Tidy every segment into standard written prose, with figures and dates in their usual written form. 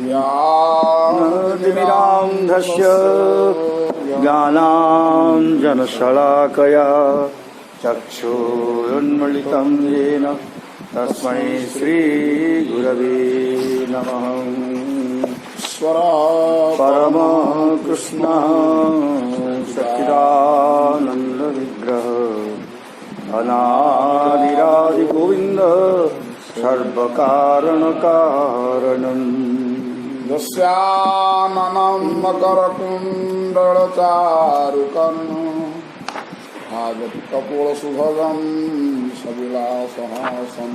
ज्ञानतिमिरान्धस्य ज्ञानाञ्जनशलाकया चक्षुरुन्मीलितं येन तस्मै श्रीगुरवे नमः। परमकृष्ण सच्चिदानन्दविग्रह अनादिरादिगोविन्द सर्वकारणकारणम् यस्याननं मकरकुण्डलचारुकर्णं भागवतकपोलसुभगं सविलासहासं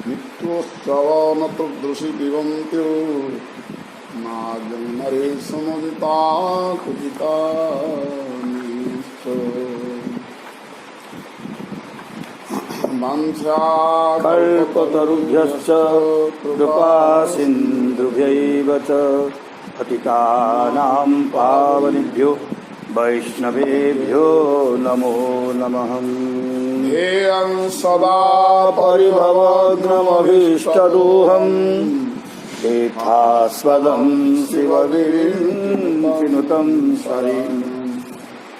नित्योत्सवनतदृशि पिबन्ति नागं नरेशमुदिता कुपितानिश्च कल्पतरुभ्यश्च कृपासिन्धुभ्यैव च पतितानां पावनेभ्यो वैष्णवेभ्यो नमो नमः। ध्येयं सदा परिभवग्नमभीष्टदोहम् तीर्थास्पदं शिवगिरिं शरीं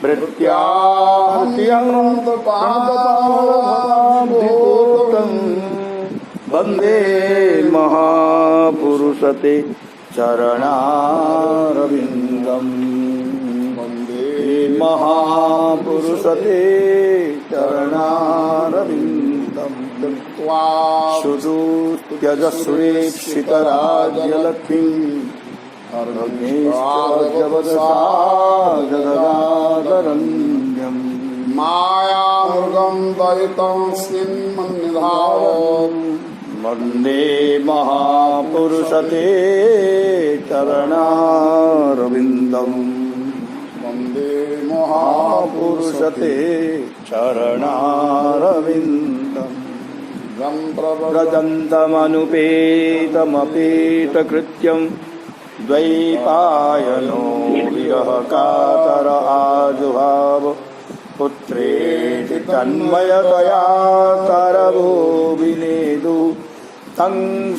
भृत्याहत्यं वन्दे महापुरुषते चरणारविन्दम् वन्दे महापुरुषते चरणारविन्दम् सुरेक्षितराज्यलक्ष्मीं जगदादरण्यं मायामृगं दयितं श्रीमन्निधानम् वन्दे महापुरुषते चरणारविन्दम् वन्दे महापुरुषते चरणारविन्दम् व्रजन्तमनुपेतमपेतकृत्यं द्वैपायनो विरहकातर आजुहाव पुत्रेति तन्मयतया तरवो विनेदु तं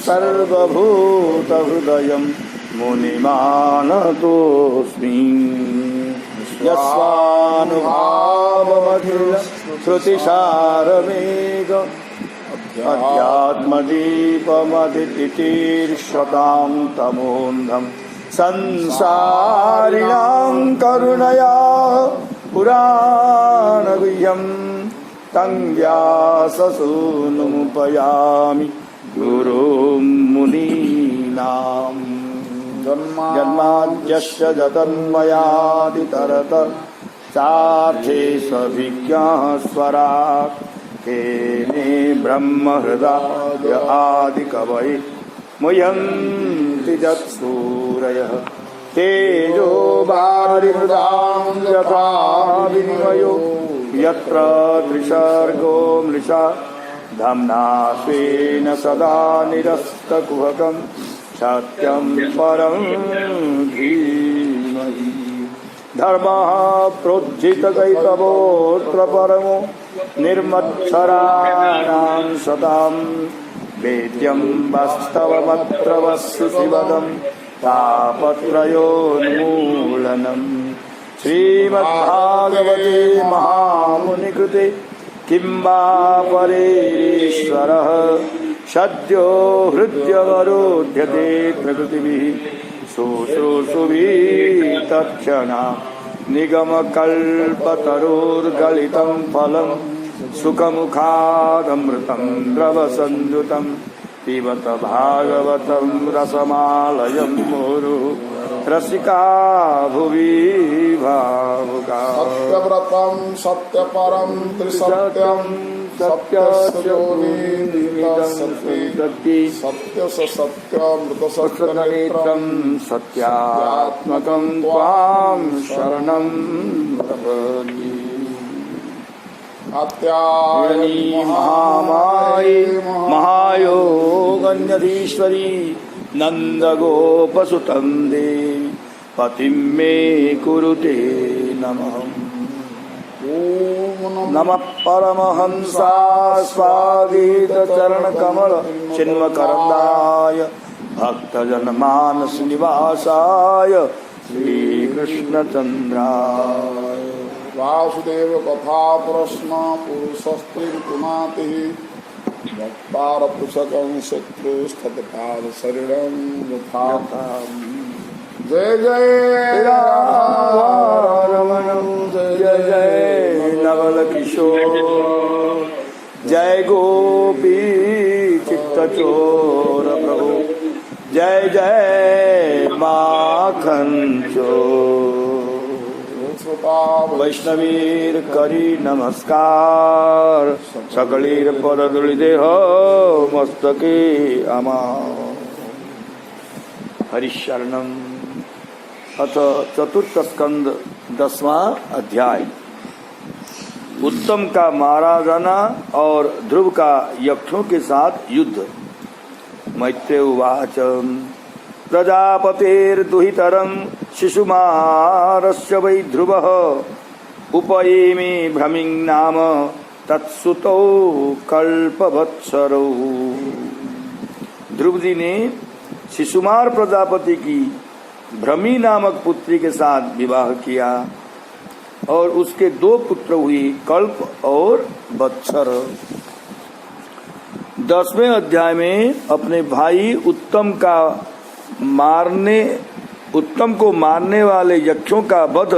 सर्वभूतहृदयं मुनिमानतोऽस्मि। यस्वानुभावमखिल श्रुतिसारमेघ अध्यात्मदीपमदितितीर्षतां तमोन्धं संसारिणां करुणया पुराणगुह्यं तं व्याससूनुमुपयामि गुरुं मुनीनां। जन्माद्यस्य जतन्मयादितरत चार्थेष्वभिज्ञः स्वराट् तेने ब्रह्महृदाय आदिकवये मुह्यन्ति यत्सूरयः तेजो वारिमृदां यथा विनिमयो यत्र त्रिसर्गो मृषा धाम्ना स्वेन सदा निरस्तकुहकं सत्यं परं धीमहि। धर्मः प्रोज्झितकैतवोऽत्र परमो निर्मत्सराणां सतां वेद्यं वास्तवमत्र वस्तु शिवदं तापत्रयोन्मूलनम्। श्रीमद्भागवते महामुनिकृते किं वा परेश्वरः सद्यो हृद्यवरोध्यते प्रकृतिभिः शुश्रूषुभिः तत्क्षणा निगमकल्पतरोर्गलितं फलं सुखमुखादमृतं द्रवसंयुतं पिबत भागवतं रसमालयं मुहुः रसिका भुवि भावुका। सत्यव्रतं सत्यपरं त्रिसत्यं सत्यसत्यमृतसत्यनेत्रं सत्यात्मकं त्वां शरणं प्रपद्ये। कात्यायनी महामाये महायोगन्यधीश्वरी नन्दगोपसुतं देवी पतिं मे कुरुते नमः। नमः परमहंसास्वादितचरणकमल चिन्मकरन्दाय भक्तजन मानस निवासाय श्रीकृष्ण चंद्राय वासुदेव कथा प्रश्न पुरुषस्त्री पुनाति भक्तार पुषकं शत्रुस्तत्पाद शरीरं यथा जय जय रमण जय जय नवल किशोर जय गोपी चित्तचोर प्रभु जय जय माखन चोर वैष्णवीर करी नमस्कार सकलीर पदधूलि देह मस्तके अमा हरिशरणम। अथ चतुर्थ स्कंद 10वां अध्याय। उत्तम का मारा जाना और ध्रुव का यक्षों के साथ युद्ध। मैत्रेय उवाच प्रजापतेर्दुहितरं शिशुमारस्य वै ध्रुवः उपयेमि भ्रमिं नाम तत्सुतौ कल्पवत्सरौ। ध्रुव जी ने शिशुमार प्रजापति की भ्रमी नामक पुत्री के साथ विवाह किया और उसके 2 पुत्र हुई, कल्प और वत्सर। 10वें अध्याय में अपने भाई उत्तम को मारने वाले यक्षों का वध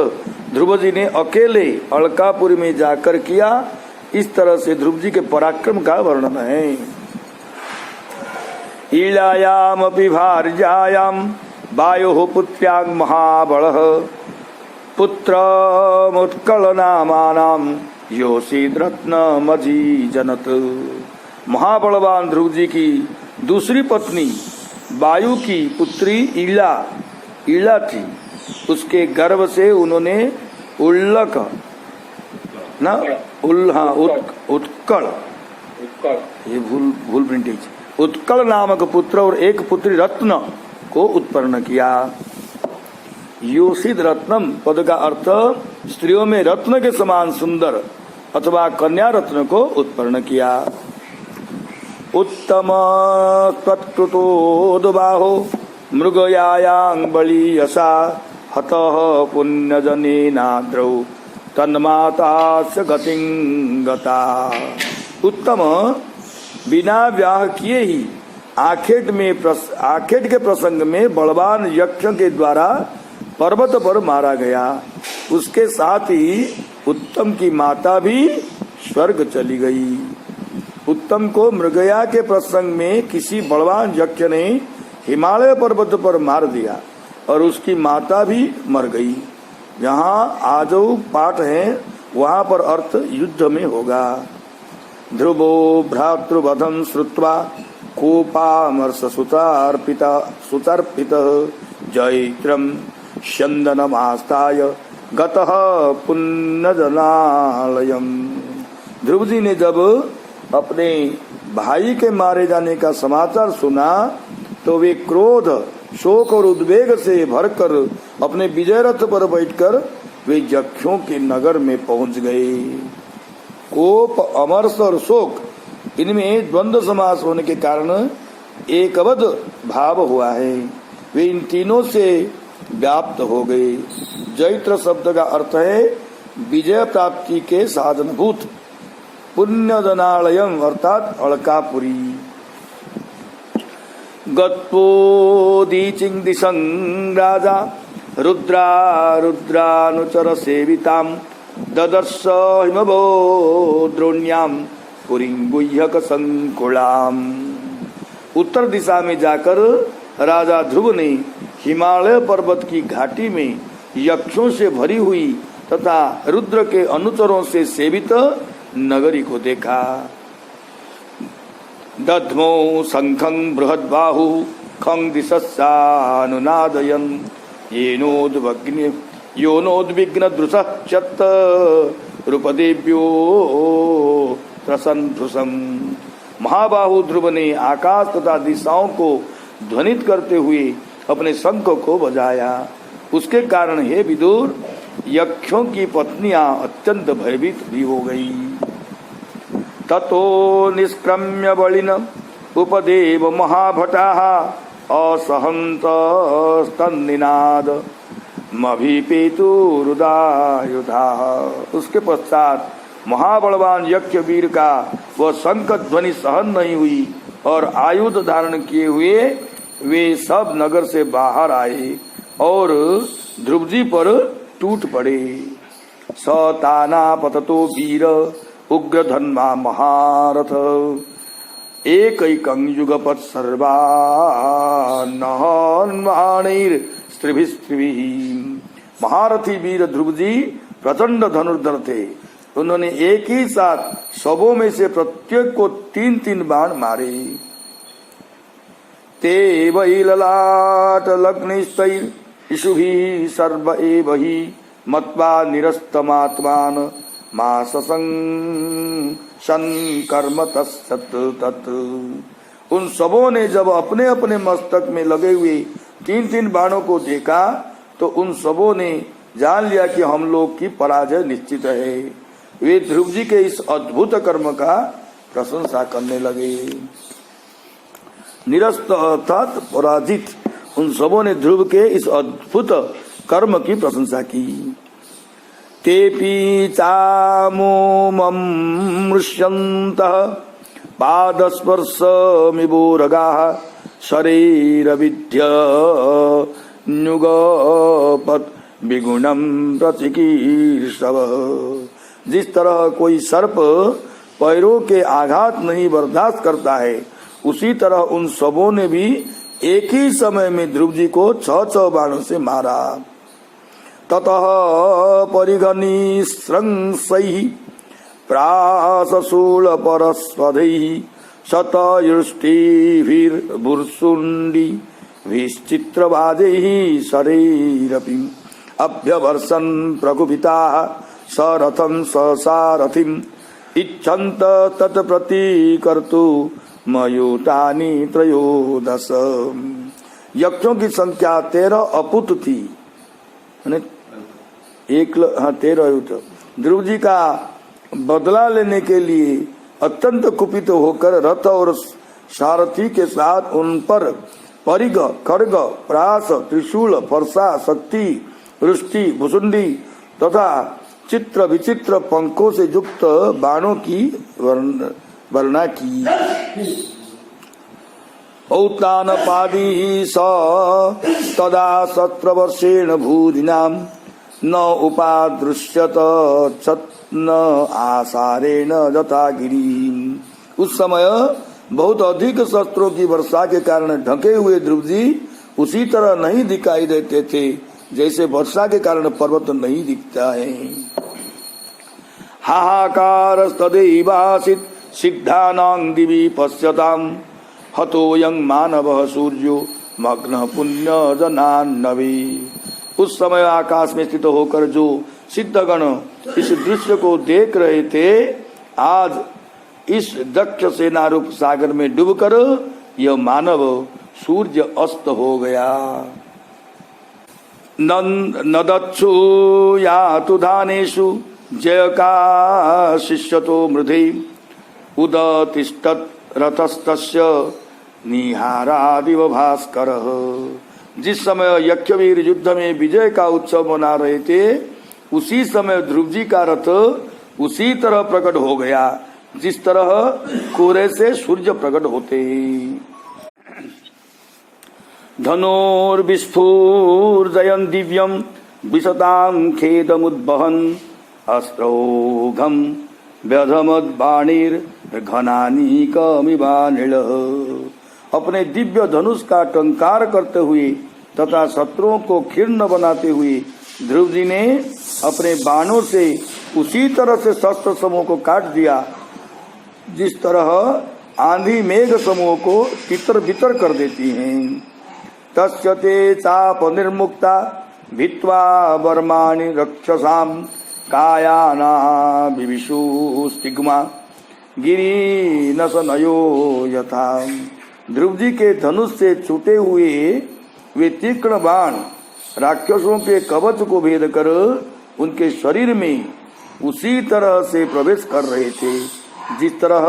ध्रुव जी ने अकेले अलकापुरी में जाकर किया। इस तरह से ध्रुव जी के पराक्रम का वर्णन है। ईलायामपि भार्यायां वायोः पुत्र्यां महाबलः पुत्रमुत्कलनामानां योषिद्रत्नमजीजनत। महाबलवान ध्रुव जी की दूसरी पत्नी वायु की पुत्री ईला थी। उसके गर्भ से उन्होंने उत्कल ये भूल प्रिंटेज उत्कल नामक पुत्र और एक पुत्री रत्न को उत्पन्न किया। योषित रत्नम पद का अर्थ स्त्रियों में रत्न के समान सुंदर अथवा कन्या रत्न को उत्पन्न किया। उत्तम तत्कृतोद्बाहो मृगयायां बलियसा हतः पुण्यजनेनाद्रौ तन्मातास्य गतिं गता। उत्तम बिना व्याह किए ही आखेट के प्रसंग में बलवान यक्ष के द्वारा पर्वत पर मारा गया। उसके साथ ही उत्तम की माता भी स्वर्ग चली गई। उत्तम को मृगया के प्रसंग में किसी बलवान यक्ष ने हिमालय पर्वत पर मार दिया और उसकी माता भी मर गई। जहाँ आजो पाठ है वहाँ पर अर्थ युद्ध में होगा। ध्रुवो भ्रातृवधं श्रुत्वा कोपामर्ष सुतर्पित जैत्रं चंदनमास्ताय गतः पुण्यजनालयम्। ध्रुव जी ने जब अपने भाई के मारे जाने का समाचार सुना तो वे क्रोध, शोक और उद्वेग से भरकर अपने विजय रथ पर बैठकर वे यक्षों के नगर में पहुंच गए। कोप, अमर्ष और शोक इनमें द्वंद्व समास होने के कारण एकवद भाव हुआ है। वे इन तीनों से व्याप्त हो गए। जैत्र शब्द का अर्थ है विजय प्राप्ति के साधनभूत। पुण्यजनालयम अर्थात अलकापुरी। गत्पोदीचिं दिशं राजा रुद्रानुचर सेवितां ददर्श हिमभो द्रोण्यां पुरीं गुह्यक संकुलाम। उत्तर दिशा में जाकर राजा ध्रुव ने हिमालय पर्वत की घाटी में यक्षों से भरी हुई तथा रुद्र के अनुचरों से सेवित नगरी को देखा। दध्मो शंखं बृहद्बाहु खं दिशस्सानुनादयन् योनोद्विग्न दृशः चत्त रूपदेव्यो त्रसन्धृसम। महाबाहु ध्रुव ने आकाश तथा दिशाओं को ध्वनित करते हुए अपने शंख को बजाया। उसके कारण हे विदुर यक्षों की पत्नियां अत्यंत भयभीत भी हो गई। ततो निष्क्रम्य बलिन उपदेव महाभटाः असहंतस्तन्निनाद मभिपेतुरुदायुधा। उसके पश्चात महाबलवान यज्ञवीर का वह शंख ध्वनि सहन नहीं हुई और आयुध धारण किए हुए वे सब नगर से बाहर आए और ध्रुव जी पर टूट पड़े। सताना पततो वीर उग्र धन्मा महारथ एकैकं युगपत् सर्वान्नहन्माणैर स्त्रिभिस्त्रिभिः। महारथी वीर ध्रुव जी प्रचंड धनुर्धर थे। उन्होंने एक ही साथ सबों में से प्रत्येक को 3-3 बाण मारे। ते वै ललाट लग्निस्तैर इषुभिः सर्व एव हि मत्वा निरस्तमात्मान माससं कर्म तत्सत तत्। उन सबों ने जब अपने अपने मस्तक में लगे हुए 3-3 बाणों को देखा तो उन सबों ने जान लिया कि हम लोग की पराजय निश्चित है। वे ध्रुव जी के इस अद्भुत कर्म का प्रशंसा करने लगे। निरस्त अर्थात पराजित उन सबों ने ध्रुव के इस अद्भुत कर्म की प्रशंसा की। तेपि चामुममृष्यन्तः पादस्पर्शमिवोरगाः शरीरविद्य न्युगपत् विगुणं प्रचिकीर्षवः। जिस तरह कोई सर्प पैरों के आघात नहीं बर्दाश्त करता है, उसी तरह उन सबों ने भी एक ही समय में ध्रुव जी को 6 बाणों से मारा। ततः परिघनी स्रंसैः प्रासशूल परस्वधैः शतयुष्टिभिर्भुर्सुण्डी विश्चित्रवाजैः शरैरपि अभ्यवर्षन् प्रकुपिताः सरथं ससारथिम् इच्छन्त तत्प्रतिकर्तु मयूतानि 13। यक्षों की संख्या 13 अपुत थी, 13। ध्रुव जी का बदला लेने के लिए अत्यंत कुपित होकर रथ और सारथी के साथ उन पर परिघ, खड्ग, प्रास, त्रिशूल, फरसा, शक्ति, रुष्टि, भुसुंडी तथा चित्र विचित्र पंखों से युक्त बाणों की वर्णना की। औतानपादी स तदा 17 वर्षेण भूरिनाम न उपादृश्यत छत्न आसारेण यथा गिरी। उस समय बहुत अधिक शस्त्रों की वर्षा के कारण ढके हुए ध्रुव जी उसी तरह नहीं दिखाई देते थे जैसे वर्षा के कारण पर्वत नहीं दिखता है। हाहाकार तदैवासित सिद्धानां दिवि पश्यताम हतोयं मानवः सूर्यो मग्न पुण्य जनान्नवी। उस समय आकाश में स्थित होकर जो सिद्धगण इस दृश्य को देख रहे थे, आज इस दक्ष सेना रूप सागर में डूबकर यह मानव सूर्य अस्त हो गया। नदत्सु यातु धानेषु जयका शिष्यतो मृधे उदतिष्ठत् रथस्तस्य निहारादिव भास्करः। जिस समय यज्ञवीर युद्ध में विजय का उत्सव मना रहे थे, उसी समय ध्रुव जी का रथ उसी तरह प्रकट हो गया जिस तरह कोहरे से सूर्य प्रकट होते हैं। धनुर्विस्फूर्जयन् दिव्यं विशतां खेदमुद्वहन् अस्त्रौघं व्यधमद्बाणिर्घनानीकमिवानिलः। अपने दिव्य धनुष का टंकार करते हुए तथा शत्रुओं को खीर्ण बनाते हुए ध्रुव जी ने अपने बाणों से उसी तरह से शस्त्र समूह को काट दिया जिस तरह आंधी मेघ समूह को तितर बितर कर देती हैं। तस्य ते चाप निर्मुक्ता भित्वा वर्माणि रक्षसां कायाना विविशु स्तिग्मा गिरिनसनयो यथा। ध्रुव जी के धनुष से छूटे हुए वे तीक्ष्ण बाण राक्षसों के कवच को भेद कर उनके शरीर में उसी तरह से प्रवेश कर रहे थे जिस तरह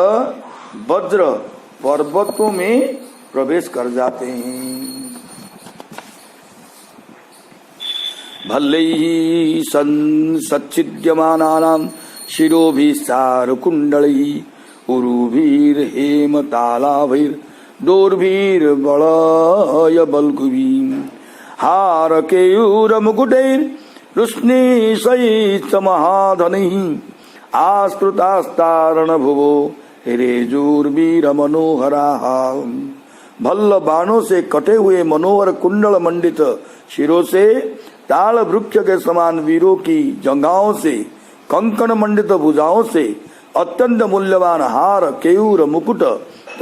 वज्र पर्वतों में प्रवेश कर जाते हैं। भल्लैः सच्चिद्यमानानां शिरोभिस्सारकुण्डलैः उरुभिर्हेमतालाभैर्दोर्भिर्बलयबल्गुभिः हारकेयूरमुकुटैर्रुष्णीशैश्च महाधनैः आस्कृतास्तारणभुवो रेजूर्वीरमनोहराः। भल्ल बाणों से कटे हुए मनोहर कुंडल मंडित शिरों से, ताल वृक्ष के समान वीरों की जंघाओं से, कंकण मंडित भुजाओं से, अत्यंत मूल्यवान हार, केयूर, मुकुट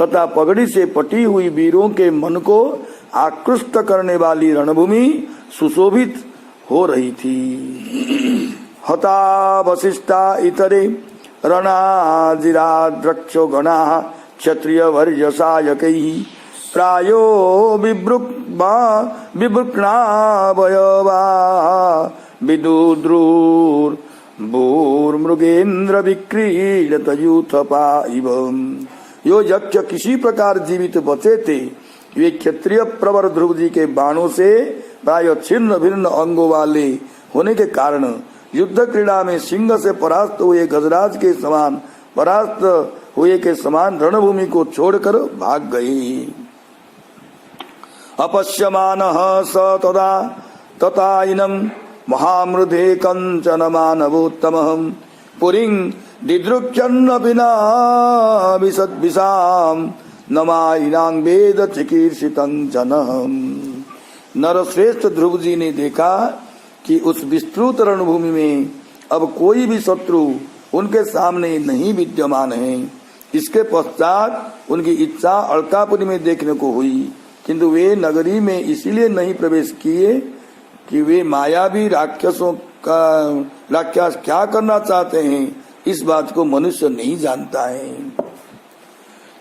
तथा पगड़ी से पटी हुई वीरों के मन को आकृष्ट करने वाली रणभूमि सुशोभित हो रही थी। हता वशिष्ठा इतरे रणाजिराद्रक्षो गणाः क्षत्रिय वर्यसायकैः प्रायो बिभृक्णावयवा विदुद्रुर्भूर्मृगेन्द्र विक्रीडत यूथपा इव। यो यक्ष किसी प्रकार जीवित बचे थे। वे क्षत्रिय प्रवर ध्रुव जी के बाणों से प्राय छिन्न भिन्न अंगों वाले होने के कारण युद्ध क्रीड़ा में सिंह से परास्त हुए गजराज के समान रणभूमि को छोड़कर भाग गए। अपश्यमानः स तदा तथाइनं महामृधे कंचन मानवोत्तमः पुरीं दिदृक्षन्नपि न विसद्भिषां नमाइनां वेद चिकीर्षितं जनः। नरश्रेष्ठ ध्रुव जी ने देखा कि उस विस्तृत रणभूमि में अब कोई भी शत्रु उनके सामने नहीं विद्यमान है। इसके पश्चात उनकी इच्छा अलकापुरी में देखने को हुई, किंतु वे नगरी में इसीलिए नहीं प्रवेश किए कि वे मायावी राक्षस क्या करना चाहते हैं, इस बात को मनुष्य नहीं जानता है।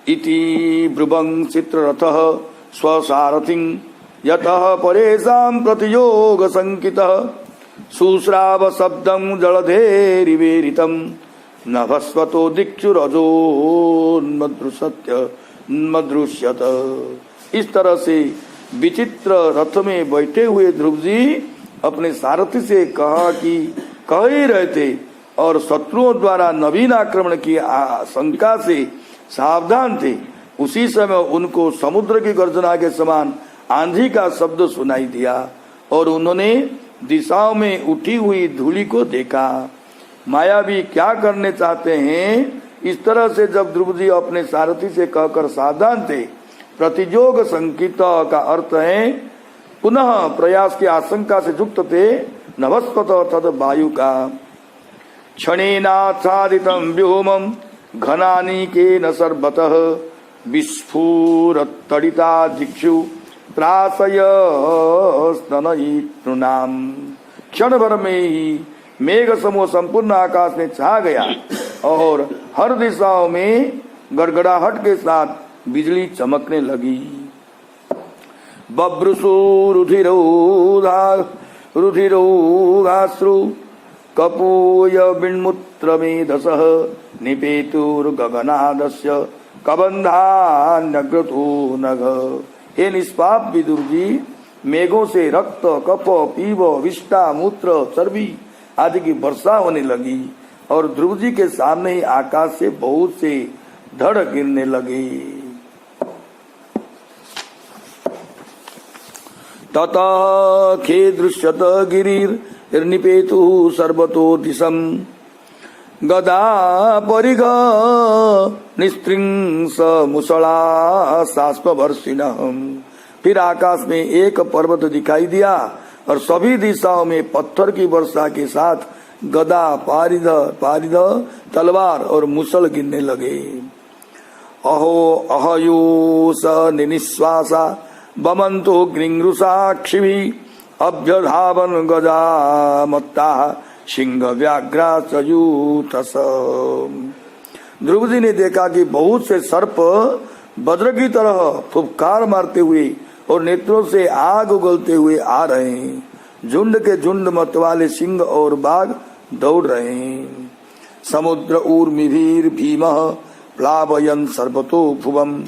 इति ब्रुवं चित्ररथः स्वसारथिं यतः परेषां प्रतियोग संकितः सुश्राव शब्दं जलधेरिवेरितं नभस्वतो दिक्षुरजोन्मदृश्यत। इस तरह से विचित्र रथ में बैठे हुए ध्रुव जी अपने सारथी से कह ही रहे थे और शत्रुओं द्वारा नवीन आक्रमण की आशंका से सावधान थे। उसी समय उनको समुद्र की गर्जना के समान आंधी का शब्द सुनाई दिया और उन्होंने दिशाओं में उठी हुई धूलि को देखा। मायावी क्या करने चाहते हैं, इस तरह से जब ध्रुव जी अपने सारथी से कहकर सावधान थे। प्रतियोग संकित का अर्थ है पुनः प्रयास की आशंका से युक्त थे। नभस्पत तद वायु का क्षणेनाच्छादितं व्योमं घनानीकेन सर्वतः विस्फुरत्तडिता दिक्षु त्रासयस्तनयितृणाम्। क्षण भर में ही मेघ समूह संपूर्ण आकाश में छा गया और हर दिशाओं में गड़गड़ाहट के साथ बिजली चमकने लगी। बभ्रुषु रुधिरौघाश्रु कपूय बिन्मुत्र मेधसः निपेतुर्गगनादस्य कबंधान्यग्रतो नघ। हे निष्पाप विदुर जी, मेघों से रक्त, कफ, पीव, विष्टा, मूत्र, चर्बी आदि की वर्षा होने लगी और ध्रुव जी के सामने ही आकाश से बहुत से धड़ गिरने लगे। ततः खे दृश्यत गिरिर्निपेतु सर्वतो दिशम गदा परिघ निस्त्रिंस मुसला सास्पवर्षिणः। फिर आकाश में एक पर्वत दिखाई दिया और सभी दिशाओं में पत्थर की वर्षा के साथ गदा, पारिध, तलवार और मुसल गिरने लगे। अहो अहयूस निनिश्वासा बमंतो गृंगृषाक्षिभिः अभ्यधावन गजा मत्ता सिंह व्याघ्रा सयूथस। ध्रुव जी ने देखा कि बहुत से सर्प वज्र की तरह फुफकार मारते हुए और नेत्रों से आग उगलते हुए आ रहे हैं। झुंड के झुंड मतवाले सिंह और बाघ दौड़ रहे हैं। समुद्र ऊर्मिभिर भीमः प्लावयन् सर्वतो भुवम्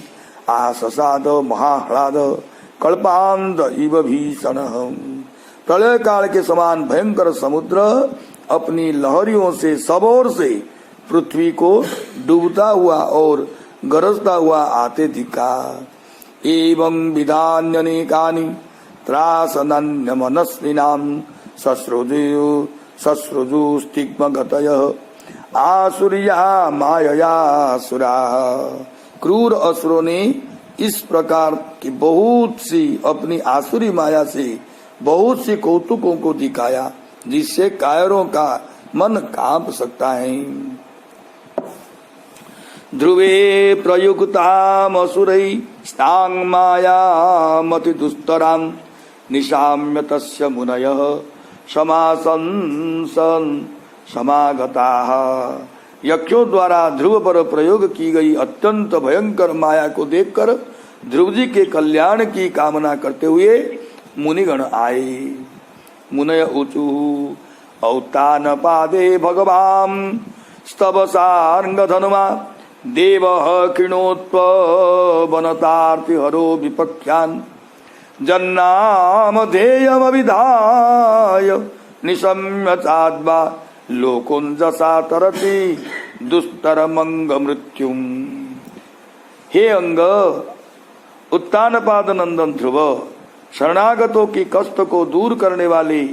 आससाद महाह्लाद कल्पांत इव भीषण। प्रलय काल के समान भयंकर समुद्र अपनी लहरियों से सब ओर से पृथ्वी को डूबता हुआ और गरजता हुआ आते दिखा। एवं विधान्यनेकानि त्रासनान्य मनस्विनां सस्रुजुस्तिग्मगतयः आसुरिया माययासुरा। क्रूर असुरों ने इस प्रकार की बहुत सी अपनी आसुरी माया से बहुत सी कौतुकों को दिखाया जिससे कायरों का मन कांप सकता है। ध्रुवे प्रयुक्तामसुरै स्तांग मायामति दुस्तरां निशाम्य तस्य मुनयः समासंसन समागताः। यक्षों द्वारा ध्रुव पर प्रयोग की गई अत्यंत भयंकर माया को देखकर ध्रुव जी के कल्याण की कामना करते हुए मुनिगण आए। मुनय ऊचु औतान पादे भगवान स्तवसार्ंगधनुमा देवः कृणोत्व वनतार्ति हरो विपख्यान् जन्नामधेयमविधाय निशम्य चाद्वा लोकोञ्जसा तरति दुस्तरमंग मृत्युम। हे अंग, उत्तानपाद नंदन ध्रुव, शरणागतों की कष्ट को दूर करने वाले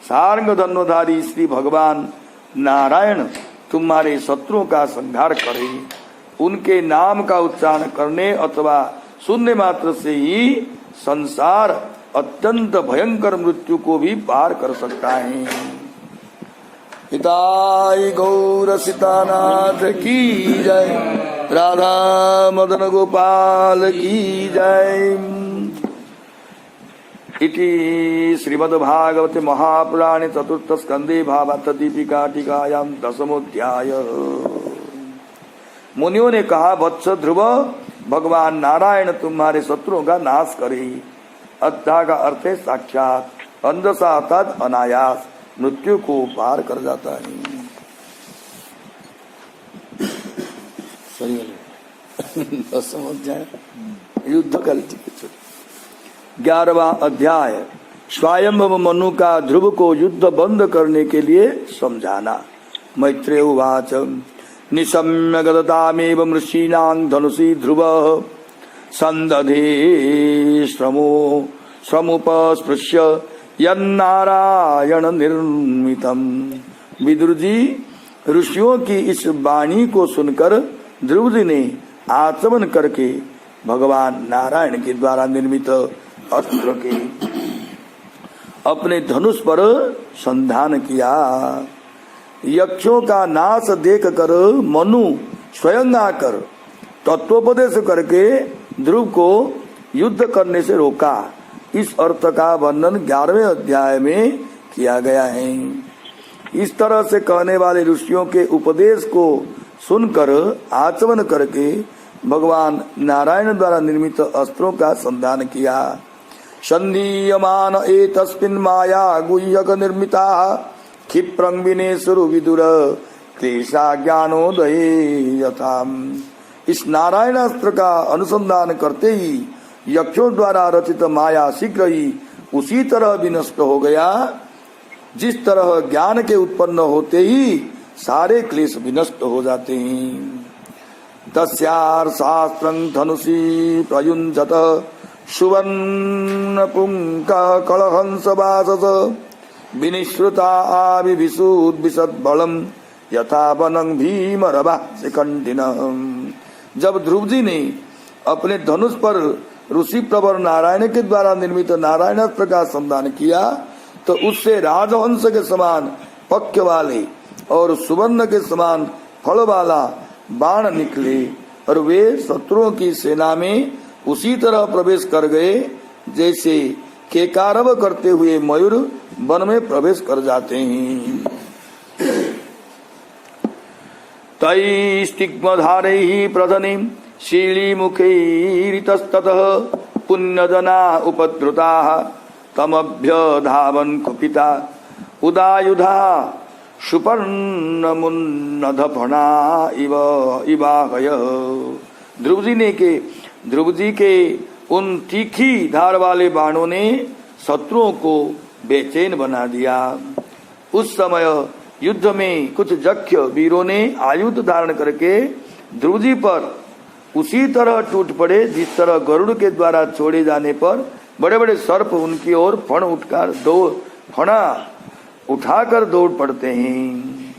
सारंग धनुधारी श्री भगवान नारायण तुम्हारे शत्रुओं का संहार करे। उनके नाम का उच्चारण करने अथवा सुनने मात्र से ही संसार अत्यंत भयंकर मृत्यु को भी पार कर सकता है। हिताय गौर सीतानाथ की जय, राधा मदन गोपाल की जय। इति श्रीमद्भागवते महापुराणे चतुर्थ स्कंदे भावार्थ दीपिका टीकायां दशमोध्याय। मुनियों ने कहा, वत्स ध्रुव, भगवान नारायण तुम्हारे शत्रुओं का नाश करे। अध्या का अर्थ है साक्षात, अंधसा अर्थात अनायास मृत्यु को पार कर जाता है। युद्ध काल 11वां अध्याय स्वयंभव मनु का ध्रुव को युद्ध बंद करने के लिए समझाना। मैत्रेय उवाच निशम्य गदतामेव मृषीणां धनुषी ध्रुव संदधे श्रमुपस्पृश्य यन्नारायण निर्मितम। विदुर जी, ऋषियों की इस वाणी को सुनकर ध्रुव जी ने आचमन करके भगवान नारायण के द्वारा निर्मित अस्त्र के अपने धनुष पर संधान किया। यक्षों का नाश देख कर मनु स्वयं आकर तत्वोपदेश करके ध्रुव को युद्ध करने से रोका। इस अर्थ का वर्णन 11वें अध्याय में किया गया है। इस तरह से कहने वाले ऋषियों के उपदेश को सुनकर आचमन करके भगवान नारायण द्वारा निर्मित अस्त्रों का संधान किया। संधीयमान एतस्मिन् माया गुह्यक निर्मिता क्षिप्रं विनेशुरु विदुर क्लेशा ज्ञानोदये यथाम। इस नारायण अस्त्र का अनुसंधान करते ही यक्षों द्वारा रचित माया शीघ्र ही उसी तरह विनष्ट हो गया जिस तरह ज्ञान के उत्पन्न होते ही सारे क्लेश विनष्ट हो जाते हैं। तस्यार शास्त्रं धनुषी प्रयुञ्जत सुवर्ण पुंका कलहंस वासस विनिश्रुता आविविशुद्विशद बलम यथा वनं भीमरवा शिखंडिनः। जब ध्रुव जी ने अपने धनुष पर ऋषि प्रवर नारायण के द्वारा निर्मित नारायणास्त्र का संधान किया तो उससे राजहंस के समान पक्ष वाले और सुवर्ण के समान फल वाला बाण निकले और वे शत्रुओं की सेना में उसी तरह प्रवेश कर गए जैसे केकारव करते हुए मयूर वन में प्रवेश कर जाते हैं। तैस्तिग्मधारैः प्रधनिं शीलीमुखैरितस्ततः पुण्यजना उपद्रुताः तमभ्यधावन् कुपिता उदायुधा सुपर्णमुन्नधफणा इवाहय। ध्रुव जी ने के ध्रुव जी के उन तीखी धार वाले बाणों ने शत्रुओं को बेचैन बना दिया। उस समय युद्ध में कुछ जख्य वीरों ने आयुध धारण करके ध्रुव जी पर उसी तरह टूट पड़े जिस तरह गरुड़ के द्वारा छोड़े जाने पर बड़े बड़े सर्प उनकी ओर फणा उठाकर दौड़ पड़ते हैं।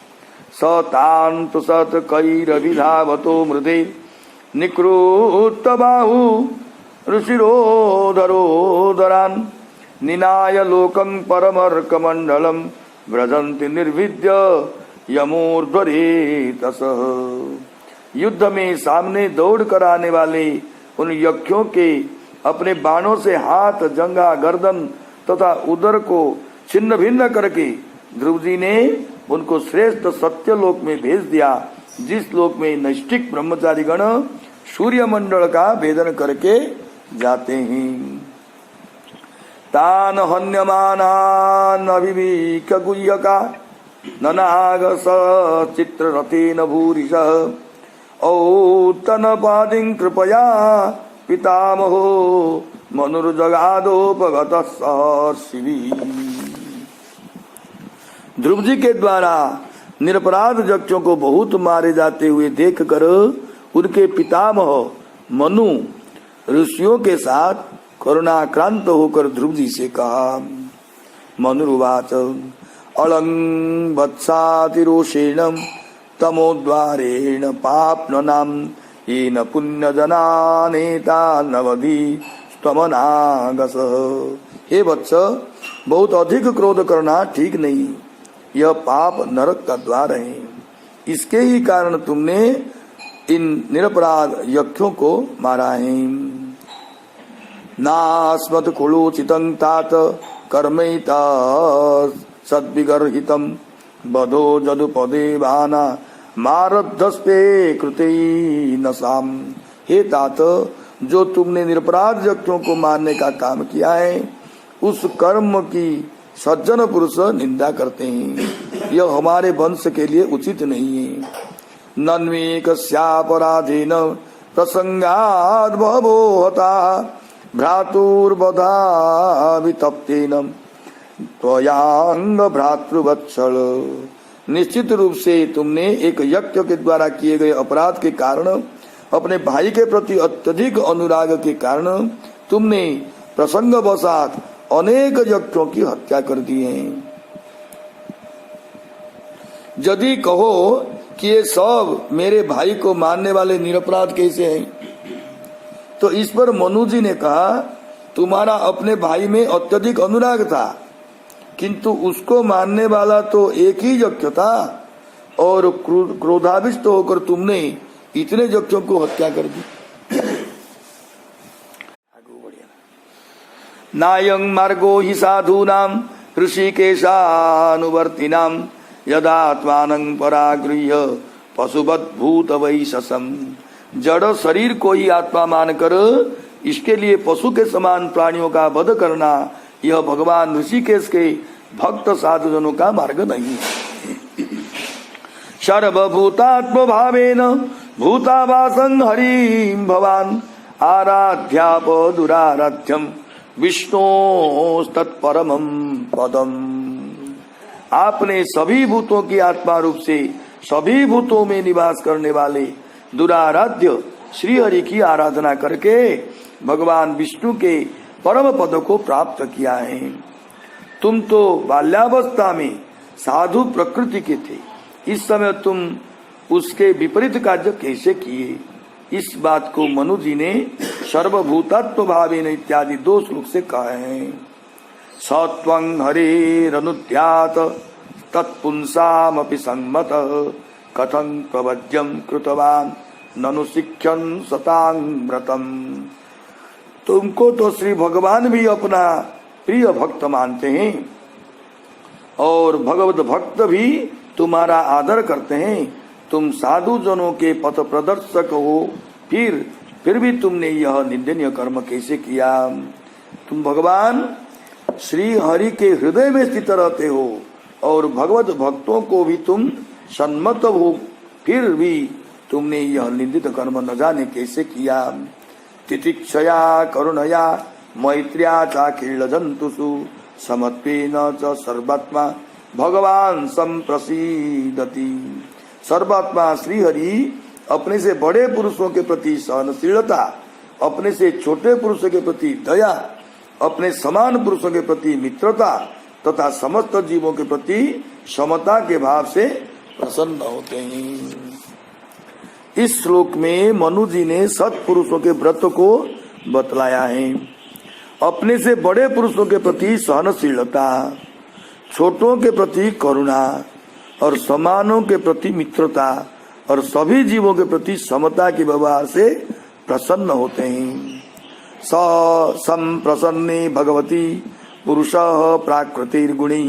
सतान सत कैरभिधावतो मृदे निकृत बाहु ऋषिरोधरोदरान निनाय लोकं परमर्कमंडलम व्रजन्ति निर्विद्य यमोर्ध्वरेतसः। युद्ध में सामने दौड़ कर आने वाले उन यक्षों के अपने बाणों से हाथ, जंघा, गर्दन तथा उदर को छिन्न भिन्न करके ध्रुव जी ने उनको श्रेष्ठ सत्य लोक में भेज दिया, जिस लोक में नैष्ठिक ब्रह्मचारी गण सूर्य मंडल का भेदन करके जाते हैं। तान हन्यमानान अभिवीक गुह्यका ननाग चित्र रथेन भूरिशः औतनपादिं कृपया पितामहो मनुर्जगादोपगतः सहर्षिभिः। ध्रुव जी के द्वारा निरपराध यक्षों को बहुत मारे जाते हुए देखकर उनके पितामह मनु ऋषियों के साथ करुणाक्रांत होकर ध्रुव जी से कहा। मनुरुवाच अलंग वत्सातिरोषेण तमोद्वारेण पाप्ननाम येन पुण्यजनानेता नवधि स्तमनागसः। हे वत्स, बहुत अधिक क्रोध करना ठीक नहीं, यह पाप नरक का द्वार है। इसके ही कारण तुमने इन निरपराध यक्षों को मारा है। नास्मत् कुलोचितं तात कर्मैता सद्विगर्हितं बधो जदुपदे वाना मारद्धस्ते कृते नसाम। हे तात, जो तुमने निरपराध यक्षों को मारने का काम किया है, उस कर्म की सज्जन पुरुष निंदा करते हैं। यह हमारे वंश के लिए उचित नहीं है। नन्मे कस्यापराधेन प्रसंगाद भवो हता भ्रातुर्वधा वितप्तेन त्वयांग भ्रातृवत्सल। निश्चित रूप से तुमने एक यज्ञ के द्वारा किए गए अपराध के कारण, अपने भाई के प्रति अत्यधिक अनुराग के कारण तुमने प्रसंगवशात अनेक यज्ञों की हत्या कर दी है। यदि कहो कि ये सब मेरे भाई को मारने वाले निरपराध कैसे हैं, तो इस पर मनु जी ने कहा, तुम्हारा अपने भाई में अत्यधिक अनुराग था, किंतु उसको मारने वाला तो एक ही यज्ञ था और क्रोधाविष्ट होकर तुमने इतने यज्ञों को हत्या कर दी। नायं मार्गो हि साधूनां ऋषिकेशानुवर्तिनां यदात्मानं परागृह्य पशुवद्भूत वैशसम। जड़ शरीर को ही आत्मा मानकर इसके लिए पशु के समान प्राणियों का वध करना, यह भगवान ऋषिकेश के भक्त साधुजनों का मार्ग नहीं है। सर्वभूतात्म भावेन भूतावासं हरिं भवान आराध्याप दुराराध्यम विष्णोस्तत्परमं पदम। आपने सभी भूतों की आत्मा रूप से सभी भूतों में निवास करने वाले दुराराध्य श्री हरि की आराधना करके भगवान विष्णु के परम पद को प्राप्त किया है। तुम तो बाल्यावस्था में साधु प्रकृति के थे, इस समय तुम उसके विपरीत कार्य कैसे किए? इस बात को मनु जी ने सर्वभूतत्व भावेन इत्यादि 2 श्लोक से कहा है। सत्वं हरेरनुध्यात तत्पुंसामपि संमत कथं प्रवज्यं कृतवान ननु शिक्षन् सतांव्रतम। तुमको तो श्री भगवान भी अपना प्रिय भक्त मानते हैं और भगवत भक्त भी तुम्हारा आदर करते हैं। तुम साधु जनों के पथ प्रदर्शक हो, फिर भी तुमने यह निंदनीय कर्म कैसे किया? तुम भगवान श्री हरि के हृदय में स्थित रहते हो और भगवत भक्तों को भी तुम सन्मत हो, फिर भी तुमने यह निंदित कर्म न जाने कैसे किया। तितिक्षया करुणया मैत्र्या चाखिल जंतुषु समत्वेन च सर्वात्मा भगवान संप्रसीदति। सर्वात्मा श्री हरि अपने से बड़े पुरुषों के प्रति सहनशीलता, अपने से छोटे पुरुषों के प्रति दया, अपने समान पुरुषों के प्रति मित्रता तथा समस्त जीवों के प्रति समता के भाव से प्रसन्न होते हैं। इस श्लोक में मनु जी ने सत्पुरुषों के व्रत को बतलाया है। अपने से बड़े पुरुषों के प्रति सहनशीलता, छोटों के प्रति करुणा और समानों के प्रति मित्रता और सभी जीवों के प्रति समता के व्यवहार से प्रसन्न होते हैं। संप्रसन्ने भगवती पुरुषः प्राकृतिर्गुणी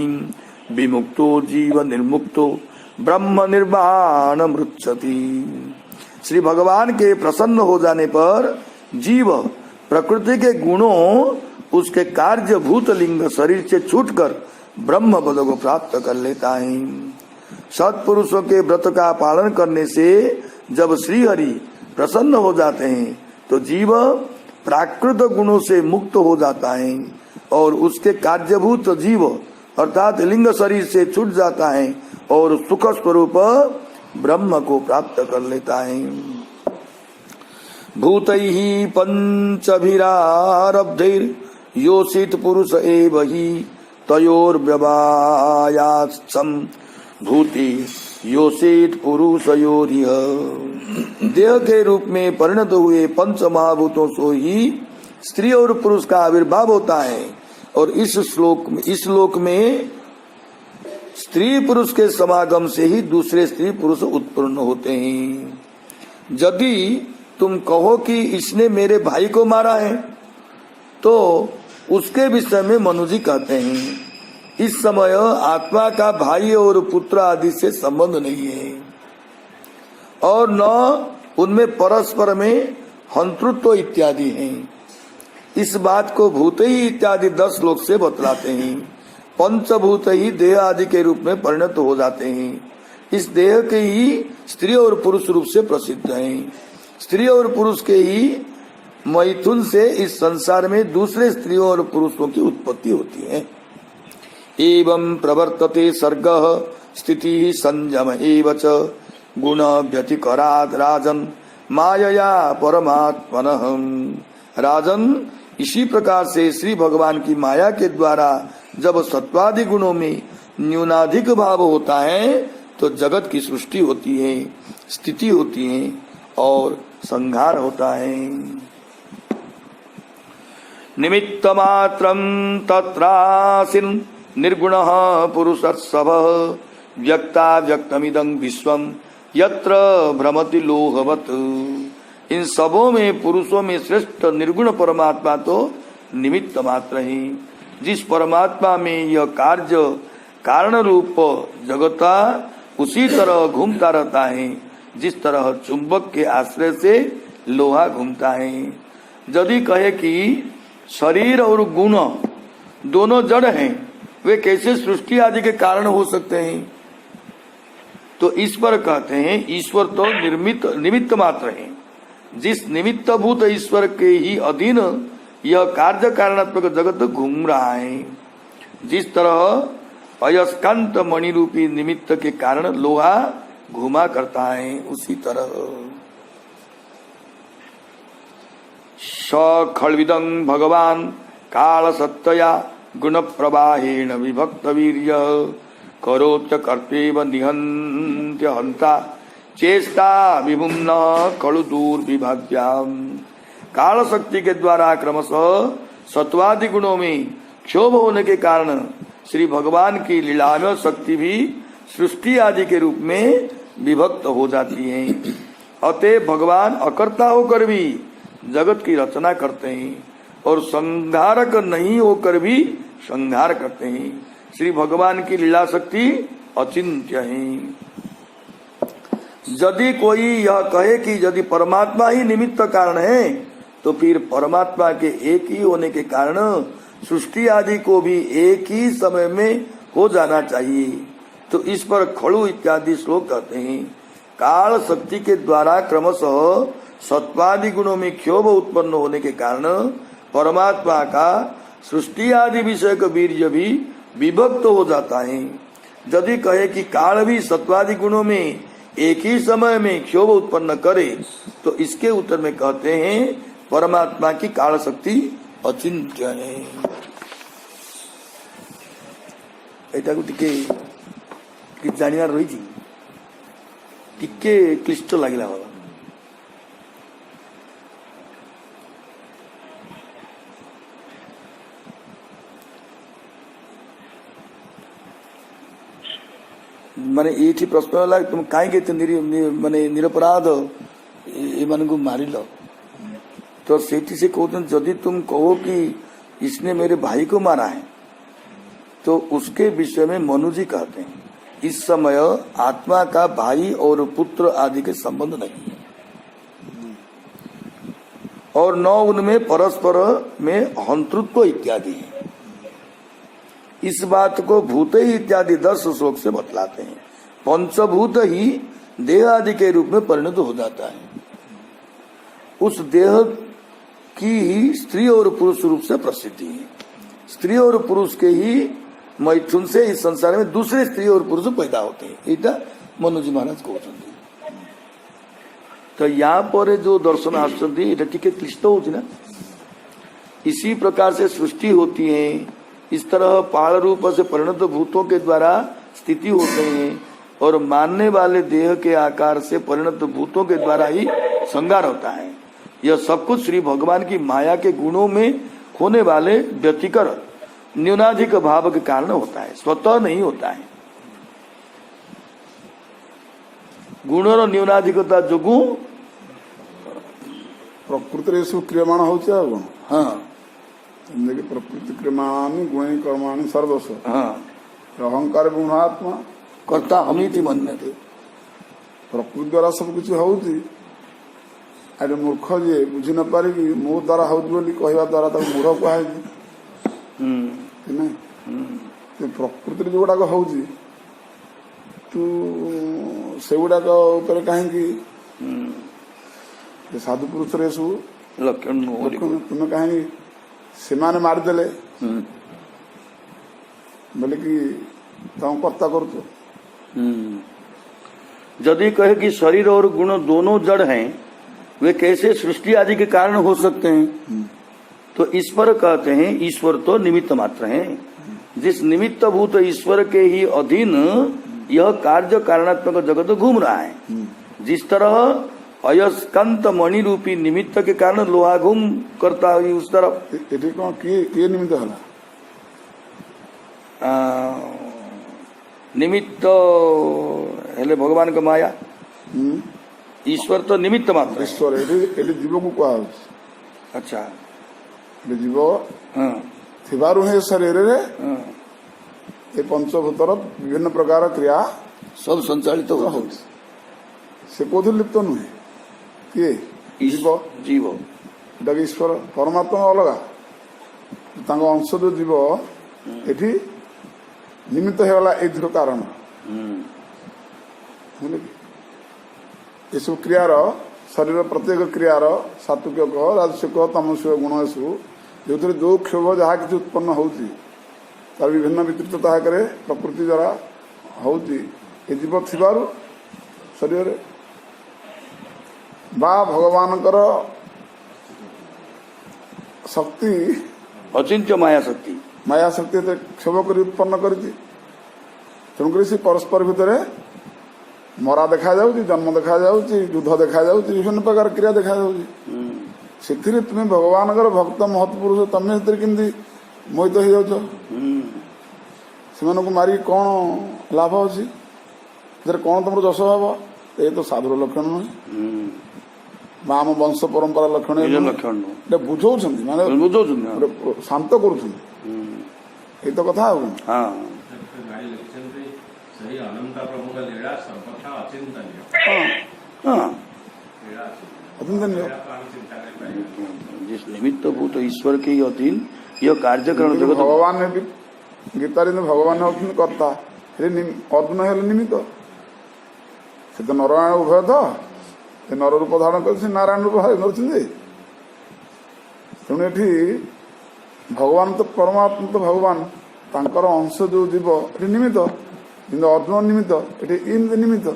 विमुक्तो जीव निर्मुक्तो ब्रह्म निर्वाण मृच्छति। श्री भगवान के प्रसन्न हो जाने पर जीव प्रकृति के गुणों, उसके कार्यभूत लिंग शरीर से छूटकर ब्रह्म पद को प्राप्त कर लेता है। सत्पुरुषों के व्रत का पालन करने से जब श्री हरि प्रसन्न हो जाते हैं तो जीव प्राकृत गुणों से मुक्त हो जाता है और उसके कार्यभूत जीव अर्थात लिंग शरीर से छूट जाता है और सुख स्वरूप ब्रह्म को प्राप्त कर लेता है। भूतैहि पंचभिरारब्धैर योषित पुरुष एव हि तयोर्व्यवायात्सम भूति योषित पुरुषयोरिह। देह के रूप में परिणत हुए पंच महाभूतों से ही स्त्री और पुरुष का आविर्भाव होता है और इस श्लोक में स्त्री पुरुष के समागम से ही दूसरे स्त्री पुरुष उत्पन्न होते हैं। यदि तुम कहो कि इसने मेरे भाई को मारा है तो उसके विषय में मनु जी कहते हैं इस समय आत्मा का भाई और पुत्र आदि से संबंध नहीं है और न उनमें परस्पर में हंतृत्व इत्यादि हैं। इस बात को भूत ही इत्यादि 10 श्लोक से बतलाते हैं। पंचभूत ही देह आदि के रूप में परिणत हो जाते हैं। इस देह के ही स्त्री और पुरुष रूप से प्रसिद्ध हैं। स्त्री और पुरुष के ही मैथुन से इस संसार में दूसरे स्त्रियों और पुरुषों की उत्पत्ति होती है। एवं प्रवर्तते सर्गः स्थिति संयम एव च गुण व्यतिकरात् राजन मायया परमात्मनः। राजन, इसी प्रकार से श्री भगवान की माया के द्वारा जब सत्वादि गुणों में न्यूनाधिक भाव होता है तो जगत की सृष्टि होती है, स्थिति होती है और संहार होता है। निमित्त मात्रं तत्रासिन निर्गुणः पुरुषस्सभः व्यक्ता व्यक्तमिदं विश्वम यत्र भ्रमति लोहवत। इन सबों में पुरुषों में श्रेष्ठ निर्गुण परमात्मा तो निमित्त मात्र है। जिस परमात्मा में यह कार्य कारण रूप जगता उसी तरह घूमता रहता है जिस तरह चुंबक के आश्रय से लोहा घूमता है। यदि कहे कि शरीर और गुण दोनों जड़ हैं, वे कैसे सृष्टि आदि के कारण हो सकते हैं? तो इस पर कहते हैं ईश्वर तो निमित्त मात्र है। जिस निमित्त भूत ईश्वर के ही अधीन यह कार्य कारणात्मक जगत घूम रहा है। जिस तरह अयस्कांत मणि रूपी निमित्त के कारण लोहा घुमा करता है, उसी तरह सखलविदं भगवान काल सत्तया गुण प्रवाहेण विभक्त वीर्य करोत्य कर्तेव निहन्त्य हंता चेष्टा विमुन्न कलु दूर विभाग्याम। काल शक्ति के द्वारा क्रमशः सत्वादि गुणों में क्षोभ होने के कारण श्री भगवान की लीलामय शक्ति भी सृष्टि आदि के रूप में विभक्त हो जाती है। अतः भगवान अकर्ता होकर भी जगत की रचना करते हैं और संहारक नहीं होकर भी संहार करते हैं। श्री भगवान की लीला शक्ति अचिंत्य है। यदि कोई यह कहे कि यदि परमात्मा ही निमित्त कारण है तो फिर परमात्मा के एक ही होने के कारण सृष्टि आदि को भी एक ही समय में हो जाना चाहिए। तो इस पर खड़ू इत्यादि श्लोक कहते हैं काल शक्ति के द्वारा क्रमशः सत्वादि गुणों में क्षोभ उत्पन्न होने के कारण परमात्मा का सृष्टि आदि विषय का वीर्य भी विभक्त हो जाता है। यदि कहे कि काल भी सत्वादि गुणों में एक ही समय में क्षोभ उत्पन्न करे तो इसके उत्तर में कहते हैं परमात्मा की काल शक्ति अचिंत्य है। एटा को टिके जानिबार रही टिके क्लिष्ट लगिला बाबा। माने ये प्रश्न है तुम कहीं माने निरपराध ये मारिल तो सेठी से कहते यदि तुम कहो कि इसने मेरे भाई को मारा है तो उसके विषय में मनु जी कहते हैं इस समय आत्मा का भाई और पुत्र आदि के संबंध नहीं है और न उनमें परस्पर में हंतृत्व इत्यादि है। इस बात को भूत ही इत्यादि 10 श्लोक से बतलाते हैं। पंचभूत ही देह आदि के रूप में परिणत हो जाता है। उस देह की ही स्त्री और पुरुष रूप से प्रसिद्धि है। स्त्री और पुरुष के ही मैथुन से इस संसार में दूसरे स्त्री और पुरुष पैदा होते हैं। एटा मनुजी महाराज कहते। तो यहाँ पर जो दर्शन आसुँच टिके क्लिष्ट होती ना। इसी प्रकार से सृष्टि होती है। इस तरह पाल रूप से परिणत भूतों के द्वारा स्थिति होते हैं और मानने वाले देह के आकार से परिणत भूतों के द्वारा ही संगार होता है। यह सब कुछ श्री भगवान की माया के गुणों में होने वाले व्यतिकर न्यूनाधिक भाव के कारण होता है, स्वतः नहीं होता है। गुणर न्यूनाधिकता जोगु प्रकृति क्रियमाण होता है। हाँ प्रकृति क्रियमाणी गुणी कर्माणी सर्वस्व। हाँ अहंकार गुणात्मा कर्ता हमीति मन्यते। प्रकृति द्वारा सब कुछ होती अरे मूर्ख जी बुझी न पारे कि मो द्वारा होती बोली कहवा द्वारा तक मूर्ख कहे नहीं। प्रकृति जो गुड़ाक होती तू से गुड़ाक कहीं साधु पुरुष रे सब लक्षण तुम्हें कहीं ସେମାନେ ମାରିଦେଲେ बोले कि तुम कर्ता कर तो। यदि कहे कि शरीर और गुण दोनों जड़ हैं वे कैसे सृष्टि आदि के कारण हो सकते हैं तो इस पर कहते हैं ईश्वर तो निमित्त मात्र हैं। जिस निमित्त भूत ईश्वर के ही अधीन यह कार्य कारणात्मक जगत घूम रहा है। जिस तरह अयस्कांत मणि रूपी निमित्त के कारण लोहा घूम करता है उस तरफ। ये निमित्त है निमित्त हेले भगवान का माया। ईश्वर तो निमित्त मात्र। ईश्वर जीव को कहा। अच्छा जीव थिबारु है शरीर रे ये पंचभूतर विभिन्न प्रकार क्रिया सब संचालित हो से कोधि लिप्त नुहे किए जीव जीव ईश्वर परमात्मा अलगा अंश जो जीव एठी निमित्त होगा एथर कारण ये सब क्रियार शरीर प्रत्येक क्रियार सात्विक राजसिक तमसिक गुण सब जो जो क्षोभ जहाँ किसी उत्पन्न होती तार विभिन्न वितृतता करे प्रकृति द्वारा होती ये जीव थिबारु शरीर बा भगवानकर शक्ति अचिंत्य माया शक्ति तो क्षोभ कर उत्पन्न करती तेणुक से परस्पर भितर मरा देखा जाऊँ जन्म देखा जाऊँ युद्ध देखा जाऊँ विभिन्न प्रकार क्रिया देखा जाऊँ तुम्हें भगवान भक्त महत्पुरुष तमें केमती मोहित हो जाऊँ से मारी कौन लाभ अच्छी कौन तुम जश भाव ये तो साधुर लक्षण नुहे आम वंश परंपरा लक्षण बुझाऊँ माने शांत कर तो कथा जिस निमित्त भूत ईश्वर के अधीन यह कार्यक्रम जगत भगवान ने भी गीता भगवान अधीन करता अर्जुन है निमित्त से तो नारायण उभय था ଏ ନର ରୂପ ଧାରଣ କରି ସେ ନାରାୟଣ ରୂପ ଧରିଛନ୍ତି। ତେଣୁ ଏଠି ଭଗବାନ ତ ପରମାତ୍ମା ତ ଭଗବାନ, ତାଙ୍କର ଅଂଶ ଯୋଉ ଜୀବ ଏଠି ନିମିତ୍ତ, କିନ୍ତୁ ଅର୍ଜୁନ ନିମିତ୍ତ, ଏଠି ଇନ୍ଦ୍ର ନିମିତ୍ତ।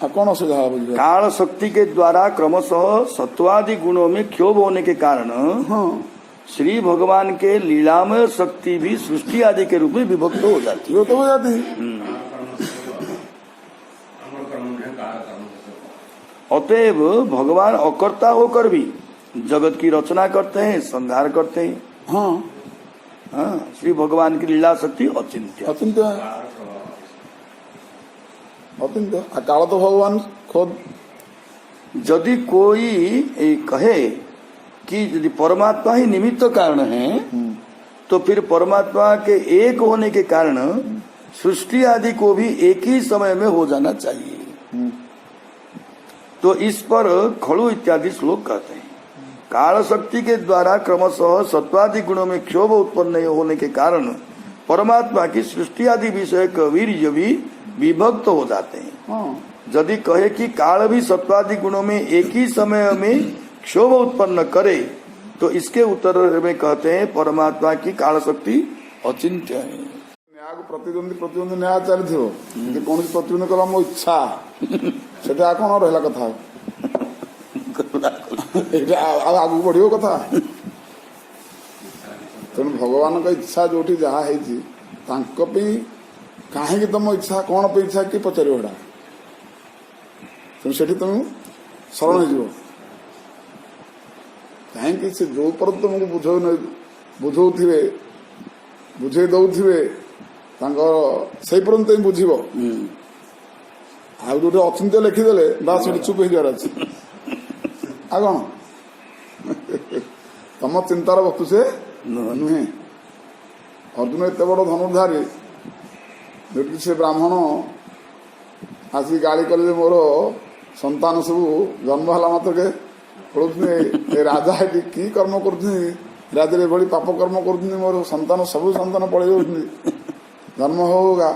ଆଉ कौन असुविधा है? काल शक्ति के द्वारा क्रमशः सत्वादि गुणों में क्षोभ होने के कारण हाँ श्री भगवान के लीलामय शक्ति भी सृष्टि आदि के रूप में विभक्त हो जाती है। वो तो हो जाती है। अतएव भगवान अकर्ता होकर भी जगत की रचना करते हैं, संहार करते हैं। हाँ हाँ, श्री भगवान की लीला शक्ति अचिंत्य अचिंत्य है, अचिंत्य। काल तो भगवान खुद। यदि कोई कहे कि यदि परमात्मा ही निमित्त कारण है तो फिर परमात्मा के एक होने के कारण सृष्टि आदि को भी एक ही समय में हो जाना चाहिए। तो इस पर खड़ू इत्यादि श्लोक कहते हैं काल शक्ति के द्वारा क्रमशः सत्वादि गुणों में क्षोभ उत्पन्न होने के कारण परमात्मा की सृष्टि आदि विषय का वीर्य भी विभक्त हो जाते हैं। हाँ यदि कहे कि काल भी सत्वादि गुणों में एक ही समय में क्षोभ उत्पन्न करे तो इसके उत्तर में कहते हैं परमात्मा की काल शक्ति अचिंत्य है। न्याय प्रतिद्वंदी प्रतिद्वंदी न्याय चली कौन प्रतिद्वंदी कला मो इच्छा से कौन रहा कथा आगू बढ़ियो कथा। तेणु भगवान का इच्छा जो जहाँ है कहीं तुम इच्छा कौन पे इच्छा कि पचार तेणु से तुम शरण हो कहीं से जो पर तुमको बुझे बुझे दौथे से पर्यंत ही बुझ जो अचिंत्य लिखिदे बास चुप हो जार अच्छे आ कौन तुम चिंतार वस्तु से नुहे। अर्जुन एत बड़ धनुर्धारी जो से ब्राह्मण आसिक गाड़ी कले मोर संतान सब जन्म है मात्र के राजा है कि कर्म कर राजा ये पाप कर्म कर मोर संतान सब संतान पड़े जन्म होगा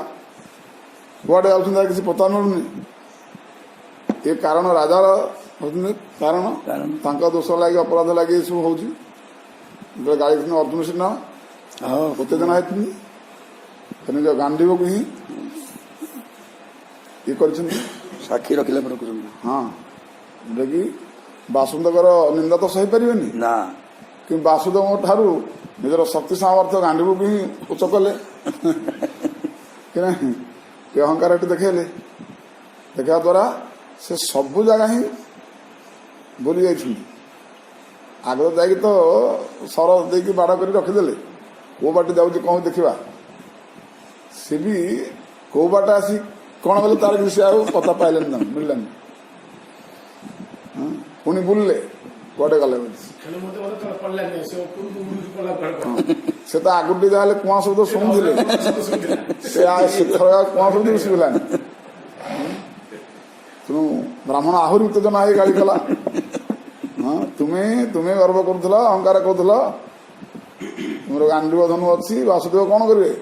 कुआडे जाऊँ किसी पता मिलूनी ये कारण राजार कारण दोष लगे अपराध लगे ये सब हो गाड़ी अर्जुन सिन्हा उत्तेजना होती निज गांडीव को ही ये साक्षी रखिला पर हाँ कि बासुदेवर निंदा तो सही पारे ना कि बासुदेव ठारू निजर शक्ति सामर्थ्य गांडीव को ही उच्च कले कि नहीं कि अहंकार देखले देखा द्वारा से सबु जगह ही बुली जाइए आग जाकि तो सर देकी बाड़ कर रखिदे को बाटे जाऊँ कौन देखा सी भी कौ बाट आसी कौन बोले तार से पता पाइले मिललानी पुणी बुलले कुआडे गले से तो आगुटी जहाँ कुआ शब्द शुणुले कुआ शब्द भी शुभिलानी तेणु ब्राह्मण आहरी उत्तेजना है गाड़ी कला हाँ तुम्हें तुम्हें गर्व करुला अहंकार करुला तुम गांडीव धनु अच्छी वासुदेव कौन करेंगे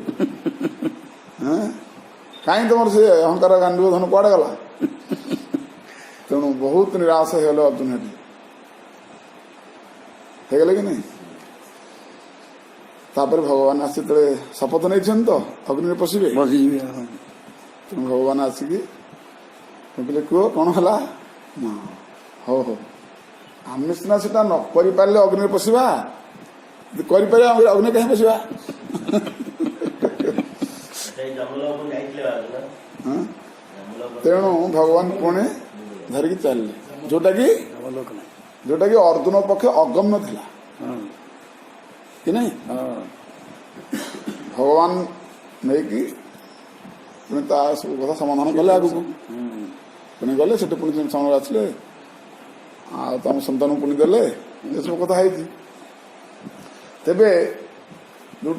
कहीं तुम से अहंकार गांडीव धनु कुआडे गला तेणु बहुत निराश हो अर्जुन हेगले कि नहीं तापर भगवान आसी शपथ नहीं तो अग्नि पशिबे तेणु भगवान आसिक कहले कह कौन है हो हो आम सीना से न कर पारे अग्नि पशिबा अग्नि कहीं पशिबा तेणु भगवान पुणे धरिकी चलले जोटा कि अर्जुन पक्ष अगम्य थिला कि नहीं भगवान नहीं कि पुणी सब कथा समाधान कले आगु पुणी गले से पुणी समय आसले आम संतान पुणी देले ये सब कथा है तेबे जो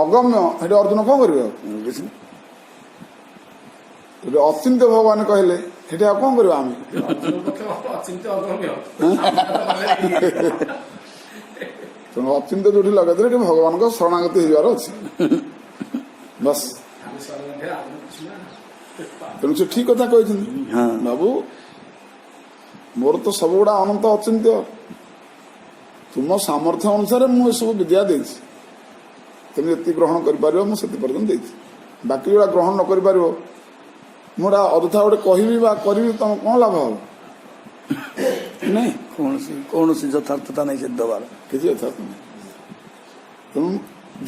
अगम्य से अर्जुन कौन कर अचिंत्य भगवान कहले सेठी आ कौन करवा तेणु अचिंत्य जो लगे भगवान को शरणागति हो बस ତେଣୁ ସେ ଠିକ କଥା କହିଛନ୍ତି। ହଁ। ବାବୁ ମୋର ତ ସବୁଗୁଡା ଅନନ୍ତ ଅଚିନ୍ତ୍ୟ, ତୁମ ସାମର୍ଥ୍ୟ ଅନୁସାରେ ମୁଁ ଏସବୁ ବିଦ୍ୟା ଦେଇଛି, ତମେ ଯେତିକି ଗ୍ରହଣ କରିପାରିବ ମୁଁ ସେତିକି ପର୍ଯ୍ୟନ୍ତ ଦେଇଛି। ବାକି ଯୋଉଟା ଗ୍ରହଣ ନ କରିପାରିବ ମୁଁ ଅଯଥା ଗୋଟେ କହିବି ବା କରିବି, ତମ କଣ ଲାଭ ହବ? ନାଇଁ, କୌଣସି ଯଥାର୍ଥତା ନାହିଁ ସେ ଦେବାର। କିଛି ଯଥାର୍ଥ ନାହିଁ। ତେଣୁ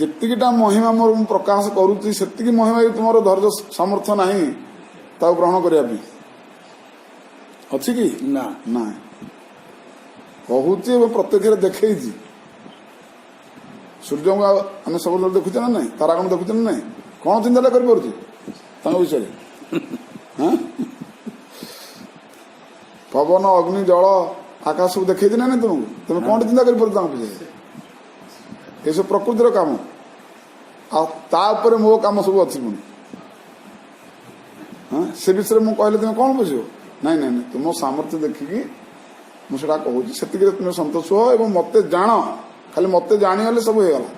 ଯେତିକିଟା ମହିମା ମୋର ମୁଁ ପ୍ରକାଶ କରୁଛି ସେତିକି ମହିମା ବି ତୁମର ଧୈର୍ଯ୍ୟ ସାମର୍ଥ୍ୟ ନାହିଁ ତାକୁ ଗ୍ରହଣ କରିବା ପାଇଁ, ଅଛି କି? ନା। ନାହିଁ। କହୁଛି ଏବଂ ପ୍ରତ୍ୟକ୍ଷରେ ଦେଖେଇଛି। ସୂର୍ଯ୍ୟଙ୍କୁ ଆମେ ସବୁବେଳେ ଦେଖୁଛେ ନା ନାହିଁ? ତାରା କଣ ଦେଖୁଛେ ନା ନାହିଁ? କଣ ଚିନ୍ତାଟା କରିପାରୁଛି ତାଙ୍କ ବିଷୟରେ? ପବନ, ଅଗ୍ନି, ଜଳ, ଆକାଶ ସବୁ ଦେଖେଇଛି ନା ନାହିଁ ତୁମକୁ? ତମେ କଣଟି ଚିନ୍ତା କରିପାରୁଛ ତାଙ୍କ ବିଷୟରେ? ଏସବୁ ପ୍ରକୃତିର କାମ, ଆଉ ତା ଉପରେ ମୋ କାମ ସବୁ ଅଛି ପୁଣି। ସେ ବିଷୟରେ ମୁଁ କହିଲେ ତମେ କଣ ବୁଝିବ? ନାଇଁ ନାଇଁ ନାଇଁ, ତୁମ ସାମର୍ଥ୍ୟ ଦେଖିକି ମୁଁ ସେଟା କହୁଛି, ସେତିକିରେ ତୁମେ ସନ୍ତୋଷ ହୁଅ ଏବଂ ମତେ ଜାଣ। ଖାଲି ମତେ ଜାଣିଗଲେ ସବୁ ହେଇଗଲା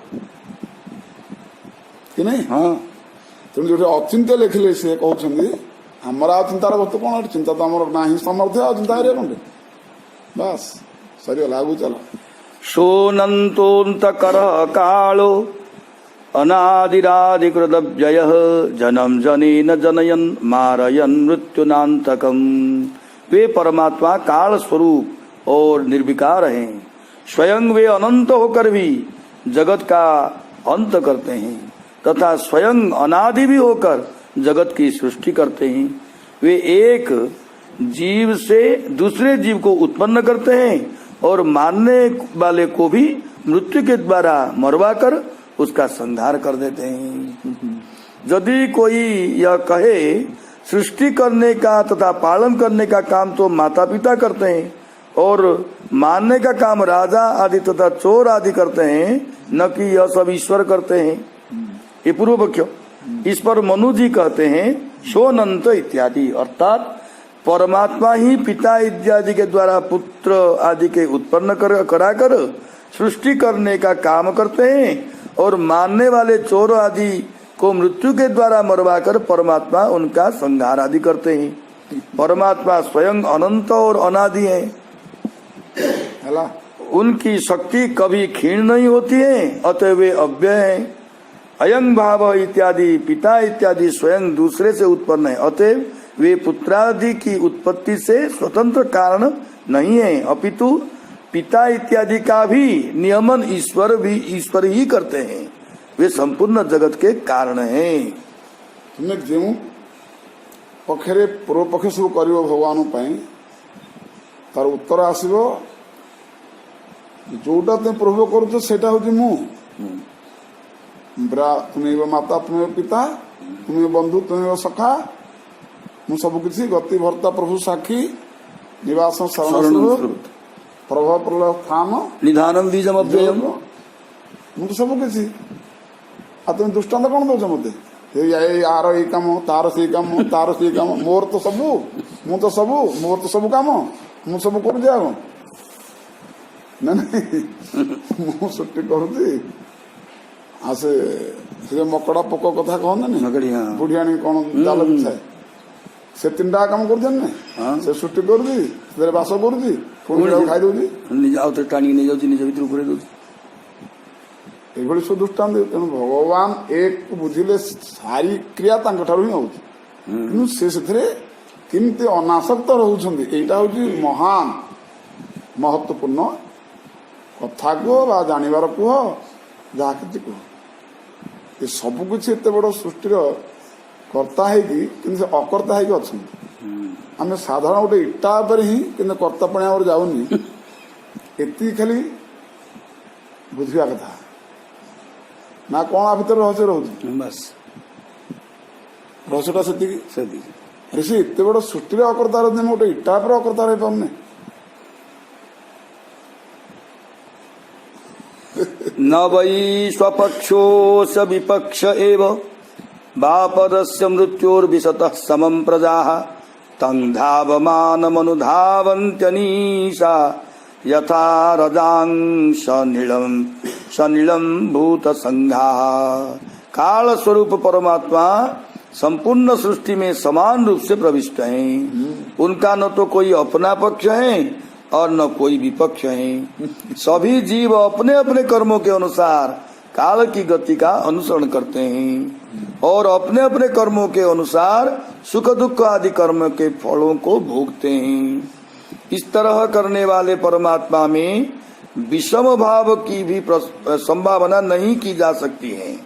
କି ନାଇଁ? ହଁ। ତେଣୁ ଯୋଉଠି ଅଚିନ୍ତ୍ୟ ଲେଖିଲେ ସେ କହୁଛନ୍ତି ଆମର ଆଉ ଚିନ୍ତାର ବସ୍ତୁ କଣ? ଚିନ୍ତା ତ ଆମର ନାହିଁ ସାମର୍ଥ୍ୟ, ଆଉ ଚିନ୍ତା କରିବା କଣ? ବାସ୍ ସରିଗଲା, ଆଗକୁ ଚାଲ। सोऽनन्तोऽन्तकर कालो अनादिरादिकृतव्यय जन्म जनेन जनयन मारयन मृत्युनांतकम। वे परमात्मा काल स्वरूप और निर्विकार हैं। स्वयं वे अनंत होकर भी जगत का अंत करते हैं तथा स्वयं अनादि भी होकर जगत की सृष्टि करते हैं। वे एक जीव से दूसरे जीव को उत्पन्न करते हैं और मानने वाले को भी मृत्यु के द्वारा मरवा कर उसका संहार कर देते हैं। यदि कोई यह कहे सृष्टि करने का तथा पालन करने का काम तो माता पिता करते हैं और मानने का काम राजा आदि तथा चोर आदि करते हैं, न कि यह सब ईश्वर करते हैं, ये पूर्व पक्ष। इस पर मनु जी कहते हैं सोनंत इत्यादि, अर्थात परमात्मा ही पिता इत्यादि के द्वारा पुत्र आदि के उत्पन्न कराकर सृष्टि करने का काम करते हैं और मानने वाले चोर आदि को मृत्यु के द्वारा मरवाकर परमात्मा उनका संहार आदि करते हैं। परमात्मा स्वयं अनंत और अनादि है, उनकी शक्ति कभी क्षीण नहीं होती है, अतः वे अव्यय हैं। अयं भाव इत्यादि पिता इत्यादि स्वयं दूसरे से उत्पन्न है, अतः वे पुत्रादि की उत्पत्ति से स्वतंत्र कारण नहीं है, अपितु पिता इत्यादि का भी नियमन ईश्वर ही करते हैं। वे संपूर्ण जगत के कारण हैं। तुम जो पक्षरे पूर्व पक्ष सब कर भगवान तार उत्तर आसो जोटा तुम प्रभु करुच से तुम्हें माता तुम्हें पिता तुम्हें बंधु तुम्हें सखा मु सबकि गति भर्ता प्रभु साक्षी निवास शरण प्रभव प्रलय स्थान निधानम बीजम अव्ययम। मु तो सबकि तुम दृष्टांत कौन दौच मत यार ये कम तार से कम तार से कम मोर तो सबू मु तो सबू मोर तो सब कम मु सब कर मु छुट्टी करुच्ची से मकड़ा पोक कथा कहना बुढ़ियाणी कौन जाल बिछाए से तीन टा कम कर से छुट्टी करुच्ची बास करुच्ची खाई दौर टाणी नहीं जाऊँ निज भर पूरे दौर ये सब दृष्टान्त। तेणु भगवान एक बुझिले सारी क्रिया ठार ही होती किमती अनासक्त रोचंदी एटा हूँ महान महत्वपूर्ण कथा कह जानिबार कह जहा कि कह ये सबकि एत बड़ सृष्टि कर्ता है कि अकर्ता है अच्छा आम साधारण गोटे इटा पर ही कि कर्ता पणिया जाऊनी एति खाली बुझा कथा ना कौन आ भर रहस्य रोचे बस रहस्यटा से अरे से एत बड़ सृष्टि अकर्ता गोटे इटा पर अकर्ता रही पारे न वै स्वपक्षो स विपक्ष एव बापदस्य मृत्योर्विशतः समं प्रजाः तं धावमानमनुधावन्त्यनीशा यथा रजां सनीलं भूत संघाः। काल स्वरूप परमात्मा संपूर्ण सृष्टि में समान रूप से प्रविष्ट हैं। उनका न तो कोई अपना पक्ष है और न कोई विपक्ष है। सभी जीव अपने अपने कर्मों के अनुसार काल की गति का अनुसरण करते हैं और अपने अपने कर्मों के अनुसार सुख दुख आदि कर्म के फलों को भोगते हैं। इस तरह करने वाले परमात्मा में विषम भाव की भी संभावना नहीं की जा सकती है,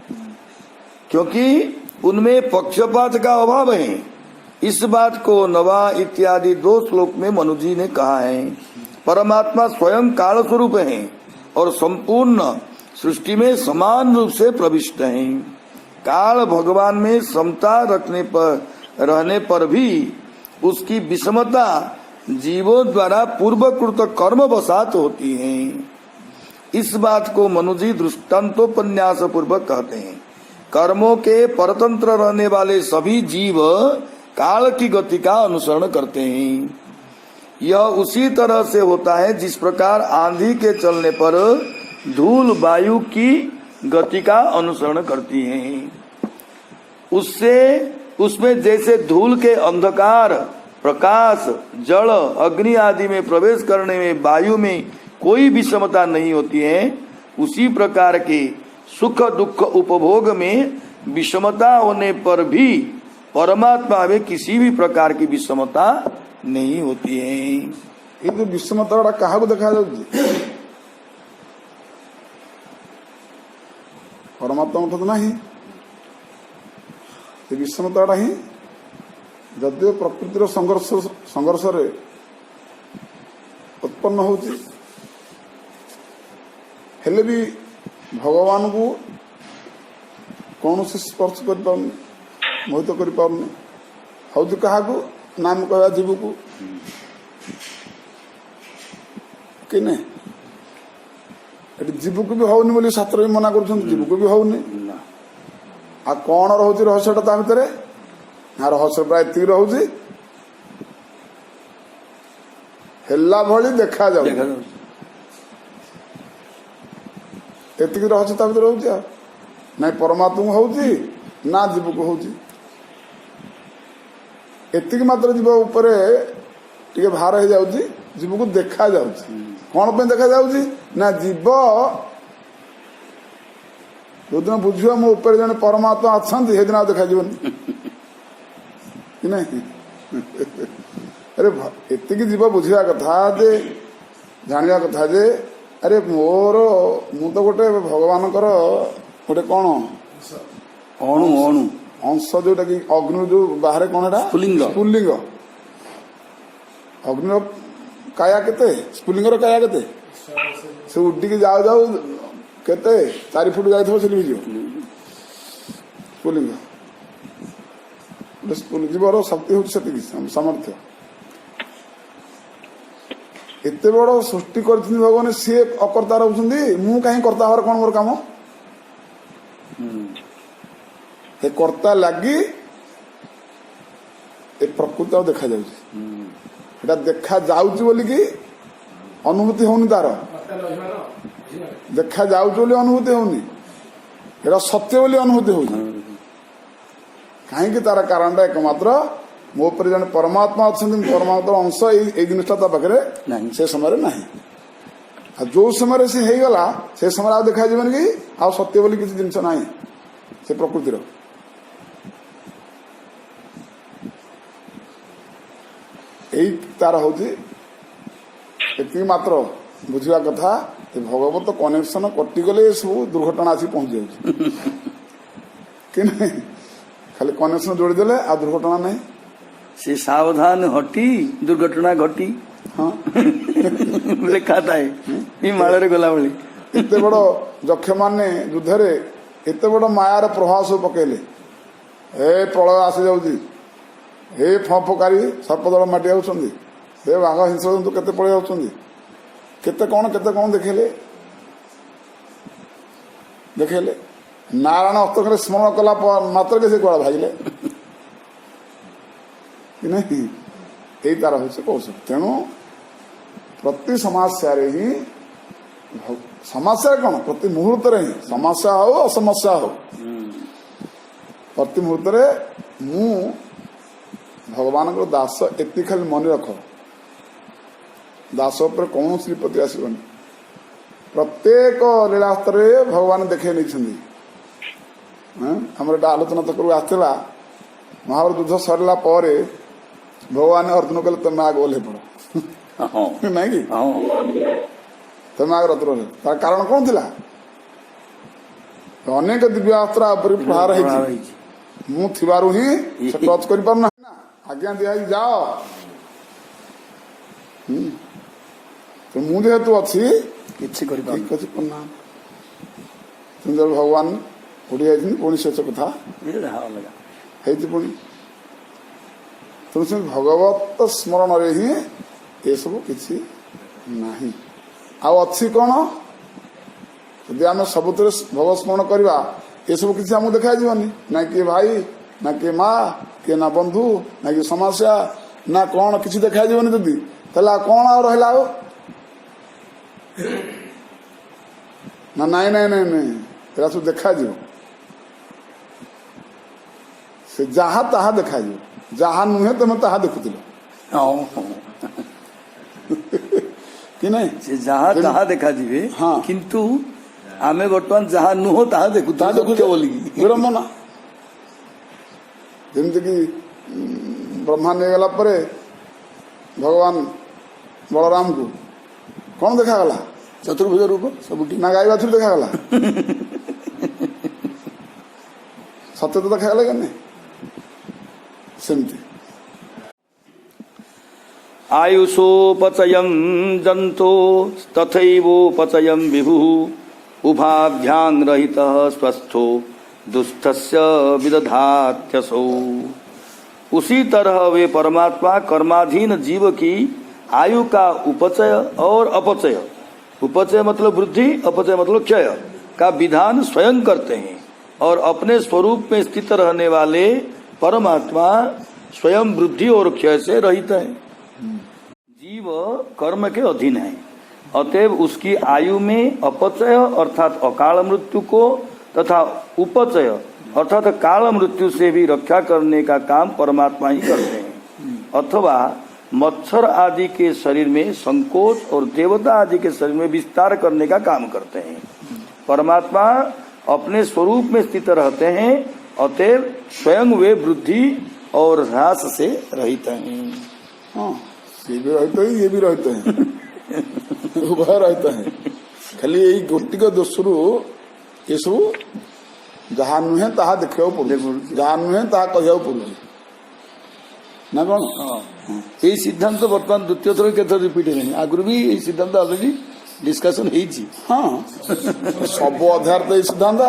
क्योंकि उनमें पक्षपात का अभाव है। इस बात को नवा इत्यादि 2 श्लोक में मनु जी ने कहा है। परमात्मा स्वयं काल स्वरूप है और संपूर्ण सृष्टि में समान रूप से प्रविष्ट है। काल भगवान में समता रहने पर भी उसकी विषमता जीवों द्वारा पूर्वकृत कर्म वशात होती है। इस बात को मनु जी दृष्टांतोपन्यास पूर्वक कहते हैं। कर्मों के परतंत्र रहने वाले सभी जीव काल की गति का अनुसरण करते हैं। यह उसी तरह से होता है जिस प्रकार आंधी के चलने पर धूल वायु की गति का अनुसरण करती है। उसमें जैसे धूल के अंधकार, प्रकाश, जल, अग्नि आदि में प्रवेश करने में वायु में कोई विषमता नहीं होती है, उसी प्रकार के सुख दुख उपभोग में विषमता होने पर भी परमात्मा में किसी भी प्रकार की विषमता नहीं होती है। ये जो विषमता क्या देखा जाऊँ परमात्मा तो नहीं। विषमता ही जदिव प्रकृतिर संघर्ष रे उत्पन्न होची, हेले भी भगवान को कौन से स्पर्श कर पाउनी, मोहित कर पाउनी। हूँ क्या नाम कह जीव को कि नहीं, जीव को भी होनी बोली शास्त्र भी मना कर, जीव को भी होनी। आ कौन रोचे रहस्यटा ता भितर ना रहस्य प्राय एति रोचे हेला भली देखा जाऊ एतिक रहस्य ता भितर रोचे ना परमात्मा को होची ना जीव को होची। एतिक मात्र जीव ऊपर टिके भार हो जाउची, जीव को देखा जाउची। कौन पे देखा जाउची ना जीव जो दिन बुझियो मो ऊपर जने परमात्मा अच्छा से दिन देखा कि नहीं। अरे एति जीव बुझा कथा जे जाना कथा जे अरे मोर मु तो गोटे भगवान गोटे कौन अणु अणु अंश जोटा कि अग्नि जो बाहर कौन है स्फुलिंग अग्नि काया केते स्फुलिंग काया केते से उड्डिकी जाऊ जाऊ केते 4 फुट जाइथबो चली जीव स्फुलिंग जीवर शक्ति हूँ सामर्थ्य एत बड़ सृष्टि कर भगवान सी अकर्ता रोचे मु कहीं कर्ता हर कौन मोर काम ए कर्ता लगी ए प्रकृति देखा जाऊँ देखा जाऊँ बोली कि अनुभूति होनी तार देखा जाऊँ बोली अनुभूति होनी एटा सत्य बोली अनुभूति हो कहीं तार कारण एकमात्र मो पर जन परमात्मा अच्छा परमात्मा अंश ये जिनटा पाखे से समय ना जो समय से हो गला से समय आ देखा जीवन कि आ सत्य बोली किसी जिनस ना से प्रकृतिर यही तार हूँ मात्र बुझा कथा भगवत कनेक्शन कटिगले सब दुर्घटना आसी पहुंच जाए कि नहीं खाली कनेक्शन जोड़ीदेले आ दुर्घटना नहीं से सावधान हटी दुर्घटना घटी। हाँ लिखा था हिमालय गला बेले एत बड़ यक्ष माने युद्ध रे एत बड़ मायार प्रभाव सब पकेले हे प्रलय आसी जाऊँगी हे फकारी सर्पदल माटी आउछंदी हे बाघ हिंस जंतु केते पड़े जाउछंदी केते कौन देखेले नारायण हस्तकर स्मरण कला मात्र के से कला भागले कि नहीं यही तार हूँ कौशल। तेणु प्रति समस्या ही समस्या कौन प्रति मुहूर्त ही समस्या हो असमस्या हो प्रति मुहूर्त मु भगवान को दास एति खाली मन रख दास पर कौन विपत्ति आसबनी प्रत्येक लीला स्तर भगवान देखे नहीं आमर आलोचना चक्र आसला महाभारत युद्ध सरला भगवान अर्जुन कहले तुम आग ओल्हे पड़ नहीं कि तुम आग रथ तार कारण कौन थिला अनेक दिव्यास्त्र प्रहार मु थिबारु ही टच कर पारना आज्ञा दिया जाओ तो मु जेहेतु अच्छी किछि करि सुंदर भगवान उड़ी जाइछिन पुणी शेष कथा पुणी तुम भगवत स्मरण रे ही ये सब किछि नाही आउ अच्छी कौन यदि आम सबुत भगवत स्मरण करवा ये सब किसी आमको देखा जीवनी ना किए भाई ना किए माँ किए ना बंधु ना कि समस्या ना कौन किसी देखा जीवनी जदि ताला कौन आ रहा हो ना नाई नाई नाई नाई एरा सब देखा जीव से जहा ताहा देखा जीव जहा नुहे तुम ताहा देखुथिल कि नहीं से जहा ताहा देखा जीवे हाँ किंतु आमे बर्तमान जहाँ नुह ताहा देखु बोली विडम्बना जमती कि ब्रह्मा नहीं गला परे भगवान बलराम को कौन देखागला चतुर्भुज रूप सब ना गाय बाछुरी देखागला सत्य तो देखागला कि नहीं सेमती आयुषोपचयं जंतो तथैवोपचयं विभु उभाभ्यां रहितः स्वस्थो दुष्टस्य विदधात्यसौ। उसी तरह वे परमात्मा कर्माधीन जीव की आयु का उपचय और अपचय, उपचय मतलब वृद्धि, अपचय मतलब क्षय का विधान स्वयं करते हैं और अपने स्वरूप में स्थित रहने वाले परमात्मा स्वयं वृद्धि और क्षय से रहित है। जीव कर्म के अधीन है, अतएव उसकी आयु में अपचय अर्थात अकाल मृत्यु को तथा उपचय अर्थात काल मृत्यु से भी रक्षा करने का काम परमात्मा ही करते हैं, अथवा मच्छर आदि के शरीर में संकोच और देवता आदि के शरीर में विस्तार करने का काम करते हैं। परमात्मा अपने स्वरूप में स्थित रहते हैं, अतएव स्वयं वे वृद्धि और ह्रास से रहित हैं। हाँ, ये भी रहते हैं, ये भी रहते हैं, उभय रहते हैं। खाली यही गोटिक दोषरू ये सब जहाँ नुहे ताहा देखा पड़े, जहाँ नुहे ताहा कहवा पड़े ना कौन। यही सिद्धांत बर्तमान द्वितीय थर के रिपीट है, आगुरी भी यही सिद्धांत ऑलरेडी डिस्कशन होइछि। हाँ सब अध्याय तो यही सिद्धांत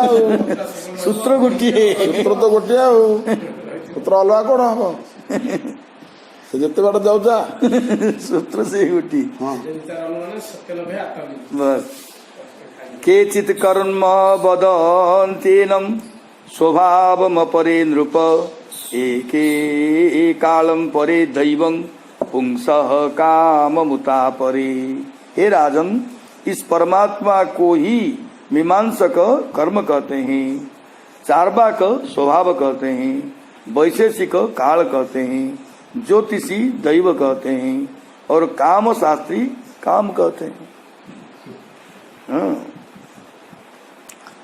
सूत्र गोटे, सूत्र तो गोटे सूत्र अलग कौन हम जिते बाट जाऊचा सूत्र से गोटी। हाँ बस केचित् कर्म वदन्तेनं स्वभावमपरे नृप एके कालं परे दैवं पुंसः काममुता परे। हे राजन, इस परमात्मा को ही मीमांसक कर्म कहते हैं, चार्वाक स्वभाव कहते हैं, वैशेषिक काल कहते हैं, ज्योतिषी दैव कहते हैं और काम शास्त्री काम कहते हैं।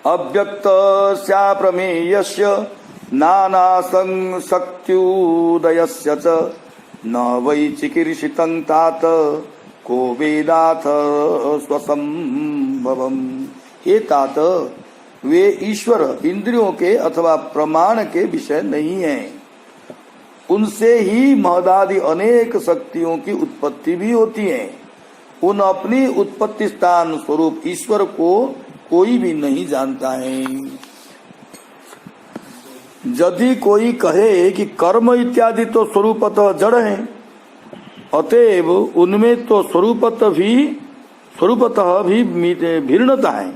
अव्यक्त प्रमेयस्य नाना शक्त्युदयस्य च न वै चिकीर्षितं तात को वेदाथ स्वसंभवम्। हे तात, वे ईश्वर इंद्रियों के अथवा प्रमाण के विषय नहीं हैं, उनसे ही महदादि अनेक शक्तियों की उत्पत्ति भी होती है। उन अपनी उत्पत्ति स्थान स्वरूप ईश्वर को कोई भी नहीं जानता है। यदि कोई कहे कि कर्म इत्यादि तो स्वरूपतः जड़ है, अतएव उनमें तो स्वरूपतः भी भिन्नता है,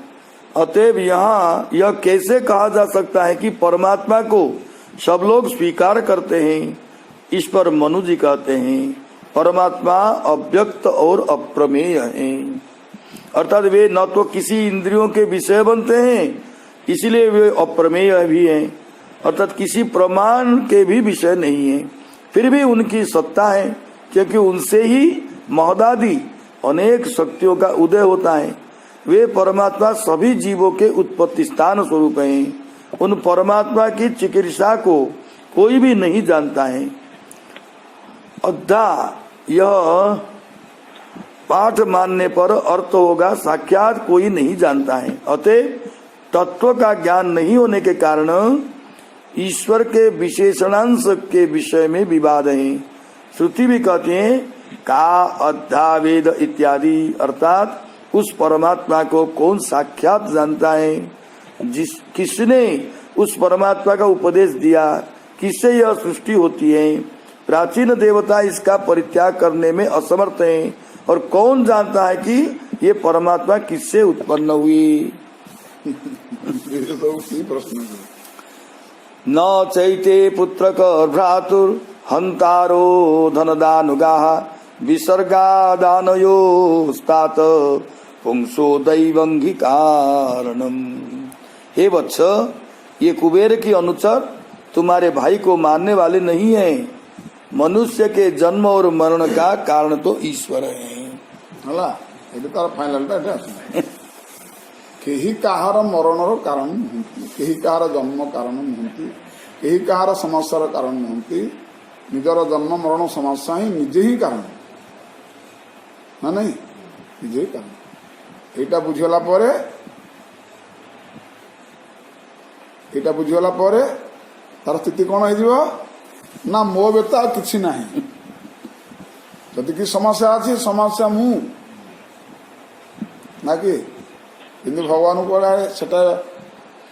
अतएव यहाँ यह कैसे कहा जा सकता है कि परमात्मा को सब लोग स्वीकार करते हैं। इस पर मनु जी कहते हैं परमात्मा अव्यक्त और अप्रमेय हैं, अर्थात वे न तो किसी इंद्रियों के विषय बनते हैं, इसलिए वे अप्रमेय भी हैं, अर्थात किसी प्रमाण के भी विषय नहीं है, फिर भी उनकी सत्ता है, क्योंकि उनसे ही महदादि अनेक शक्तियों का उदय होता है। वे परमात्मा सभी जीवों के उत्पत्ति स्थान स्वरूप हैं। उन परमात्मा की चिकित्सा को कोई भी नहीं जानता है। अद्धा यह पाठ मानने पर अर्थ होगा साक्षात कोई नहीं जानता है। अतः तत्व का ज्ञान नहीं होने के कारण ईश्वर के विशेषणांश के विषय में विवाद है। श्रुति भी कहते हैं का अद्धा वेद इत्यादि, अर्थात उस परमात्मा को कौन साक्षात जानता है, किसने उस परमात्मा का उपदेश दिया, किससे यह सृष्टि होती है। प्राचीन देवता इसका परित्याग करने में असमर्थ हैं, और कौन जानता है कि ये परमात्मा किससे उत्पन्न हुई। प्रश्न न चैते पुत्रक भ्रातुर हंतारो धनदानुगा विसर्गादानयो स्तात पुंसो दैवंगी कारणम। हे वत्स, ये कुबेर की अनुचर तुम्हारे भाई को मारने वाले नहीं है। मनुष्य के जन्म और मरण का कारण तो ईश्वर है। हला एटा तार फाइनल टा एटा केही काहार मरणर कारण नहुंती, केही काहार जन्म कारण नहुंती, केही काहार समस्यार कारण नहुंती। निजर जन्म मरण समस्या ही निजे ही कारण ना, नहीं निजे ही कारण। एटा बुझिगला परे, एटा बुझिगला परे तार स्थिति कौन हो ना, मो बेता किछि नाही। जदि कि समस्या अच्छी समस्या मु ना कि किंतु भगवान को सेटा